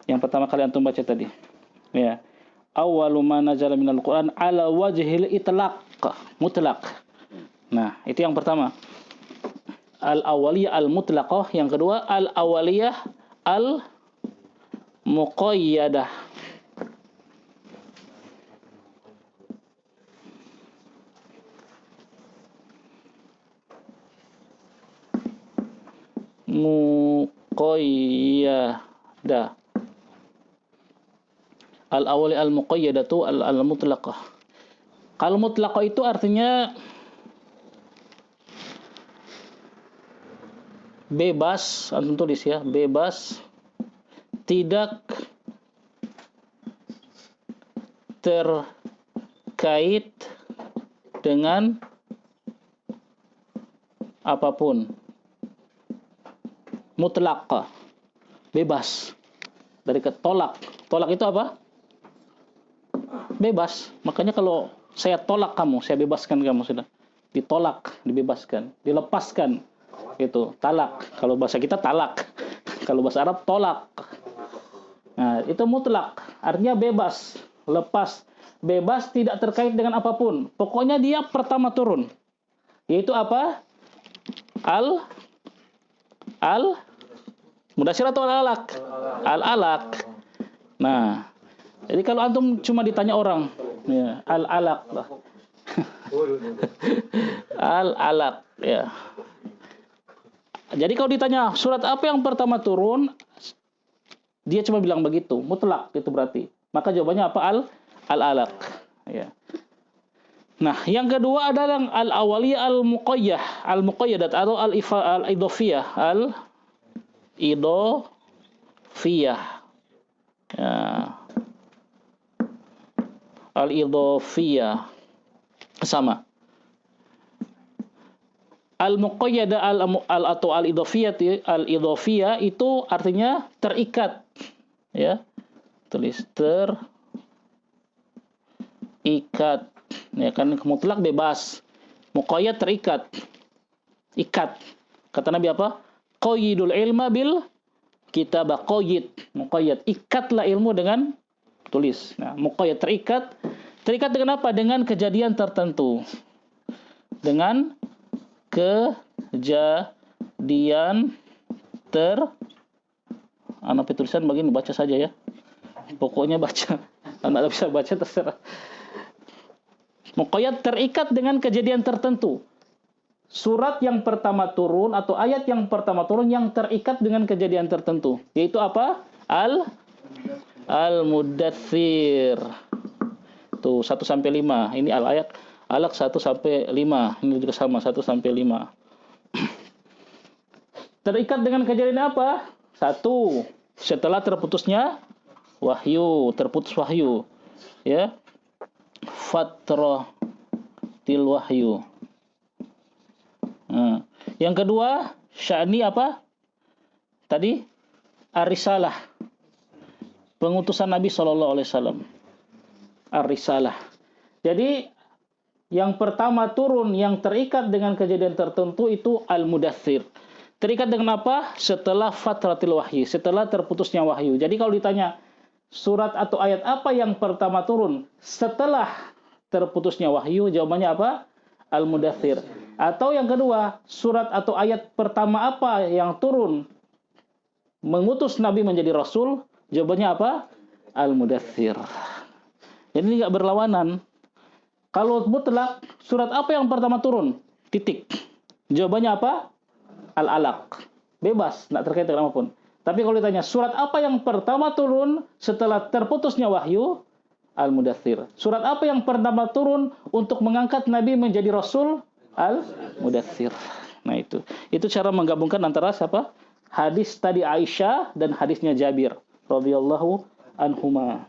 Yang pertama kali antum baca tadi. Ya. Awwalu ma nazala minal Qur'an ala wajhil itlaq, mutlaq. Nah, itu yang pertama. Al-awaliyah al-mutlaqah, yang kedua al-awaliyah al-muqayyadah. Muqayyadah. Al-awali al-muqayyadatu al-mutlaqah. Kalau mutlaqah itu artinya bebas, antum tulis ya, bebas, tidak terkait dengan apapun. Mutlaqah, bebas dari ketolak. Tolak itu apa? Bebas. Makanya kalau saya tolak kamu, saya bebaskan kamu, sudah. Ditolak, dibebaskan, dilepaskan. Itu talak. Kalau bahasa kita talak. Kalau bahasa Arab tolak. Nah, itu mutlak. Artinya bebas, lepas, bebas tidak terkait dengan apapun. Pokoknya dia pertama turun. Yaitu apa? Mudasyir atau al-alaq? Al-alaq. Nah, jadi kalau antum cuma ditanya orang, ya, al-alaq lah. Al-alaq, ya. Jadi kalau ditanya surat apa yang pertama turun, dia cuma bilang begitu, mutlak itu berarti. Maka jawabannya apa? Al-alaq, ya. Nah, yang kedua adalah al-awaliyah al-muqayyadat atau al-idhofiyah, al-idhofiyah. Ya. Al-idhofiyah sama. Al-muqayyadah atau al-idhofiyah itu artinya terikat. Ya. Tulis terikat. Ya kan, mutlak bebas. Muqayyad terikat. Ikat. Kata Nabi apa? Qayyidul ilma bil kitabah. Qayyid. Muqayyad. Ikatlah ilmu dengan tulis. Nah, muqayyad terikat. Terikat dengan apa? Dengan kejadian tertentu. Dengan kejadian anak tulisan begini, baca saja ya. Pokoknya baca. Anak bisa baca terserah. Muqayyad terikat dengan kejadian tertentu. Surat yang pertama turun atau ayat yang pertama turun yang terikat dengan kejadian tertentu. Yaitu apa? Al-Mudaththir. Tuh 1 sampai 5. Ini al-ayat alaq 1 sampai 5. Ini juga sama 1 sampai 5. Terikat dengan kejadian apa? 1. Setelah terputusnya wahyu, terputus wahyu. Ya. Fatratil wahyu. Nah, yang kedua, sya'ni apa? Tadi Ar-Risalah. Pengutusan Nabi sallallahu alaihi wasallam. Ar-Risalah. Jadi yang pertama turun yang terikat dengan kejadian tertentu itu Al-Mudaththir. Terikat dengan apa? Setelah fatratil wahyi, setelah terputusnya wahyu. Jadi kalau ditanya surat atau ayat apa yang pertama turun setelah terputusnya wahyu, jawabannya apa? Al-Mudaththir. Atau yang kedua, surat atau ayat pertama apa yang turun mengutus Nabi menjadi Rasul, jawabannya apa? Al-Mudaththir. Jadi ini nggak berlawanan. Kalau mutlak, surat apa yang pertama turun? Titik. Jawabannya apa? Al-Alaq. Bebas, nggak terkait dengan apapun. Tapi kalau ditanya, surat apa yang pertama turun setelah terputusnya wahyu? Al-Mudaththir. Surat apa yang pertama turun untuk mengangkat Nabi menjadi Rasul? Al-Mudaththir. Nah itu. Itu cara menggabungkan antara siapa? Hadis tadi Aisyah dan hadisnya Jabir radhiyallahu anhuma.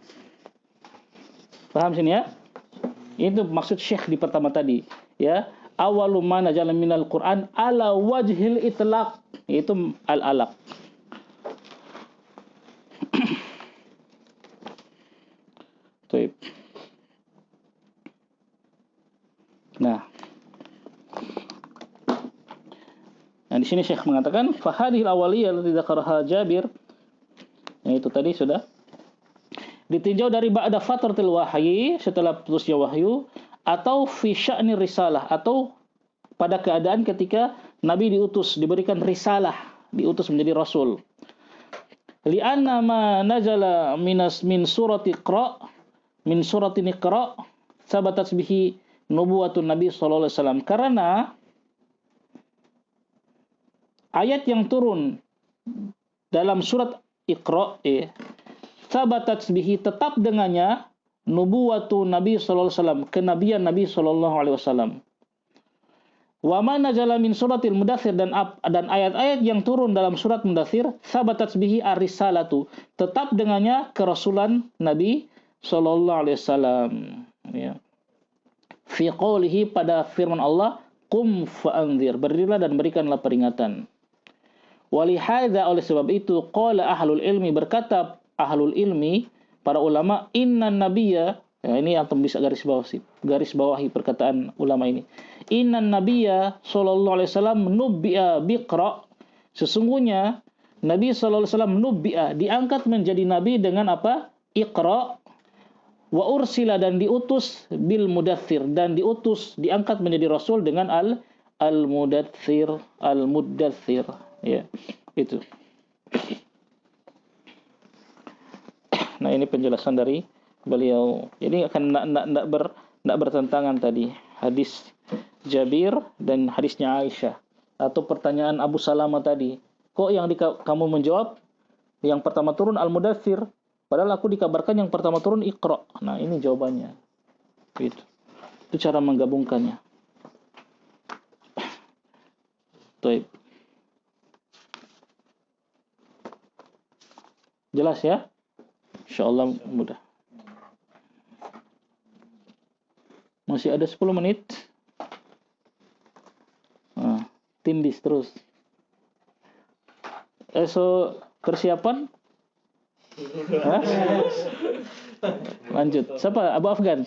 Paham sini ya? Itu maksud Syekh di pertama tadi, ya. Awalu ma nazala minal Qur'an ala wajhil itlaq, itu al-alaq. Baik. Nah, di sini Syekh mengatakan fa hadhil awaliyah allati dzakaraha Jabir, yang itu tadi sudah ditinjau dari ba'da fatratil wahyi, setelah putusnya wahyu, atau fi sya'ni risalah, atau pada keadaan ketika Nabi diutus, diberikan risalah, diutus menjadi Rasul. Li'anna ma nazala min surati Iqra, min surati Iqra, sabatat bihi nubuwatun Nabi sallallahu alaihi wasallam. Karena ayat yang turun dalam surat Iqra, sabatat bihi, tetap dengannya nubuwatu Nabi sallallahu alaihi wasallam, kenabian Nabi sallallahu alaihi wasallam. Wa ma nazala min suratil Mudaththir, dan ayat-ayat yang turun dalam surat Mudaththir, sabatat bihi ar-risalatu, tetap dengannya kerasulan Nabi sallallahu alaihi wasallam, ya. Fi qoulihi, pada firman Allah, qum fa'anzir, berdirilah dan berikanlah peringatan. Walihadza, oleh sebab itu, qala ahlul ilmi, berkata ahlul ilmi, para ulama, innan nabiyya, ya, ini yang bisa garis bawahi perkataan ulama ini. Innan nabiyya sallallahu alaihi wasallam nubbi'a biqra, sesungguhnya Nabi sallallahu alaihi wasallam nubbi'a, diangkat menjadi nabi dengan apa? Iqra. Wa ursila, dan diutus bil mudaththir, dan diangkat menjadi rasul dengan al-mudaththir, ya, itu. Nah, ini penjelasan dari beliau. Jadi akan tidak bertentangan tadi hadis Jabir dan hadisnya Aisyah, atau pertanyaan Abu Salamah tadi. Kok yang kamu menjawab yang pertama turun Al-Mudaththir, padahal aku dikabarkan yang pertama turun Iqra. Nah, ini jawabannya. Gitu. Itu cara menggabungkannya. Baik. Jelas ya? Insyaallah mudah. Masih ada 10 menit. Tindis terus. So, persiapan? Hah? Lanjut. Siapa? Abu Afgan?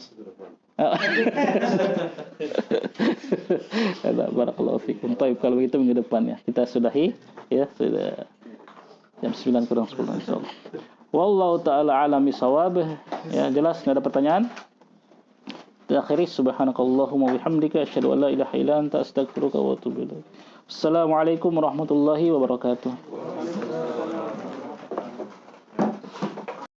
Barakallahu fikum. Baik, kalau begitu minggu depan ya. Kita sudahi ya, sudah jam 9 kurang 10 insyaallah. Wallahu taala alam bisawab. Ya, jelas, enggak ada pertanyaan? Akhiri, subhanakallahumma bihamdika asyhadu an la ilaha illa anta astaghfiruka wa atubu ilaik. Assalamualaikum warahmatullahi wabarakatuh.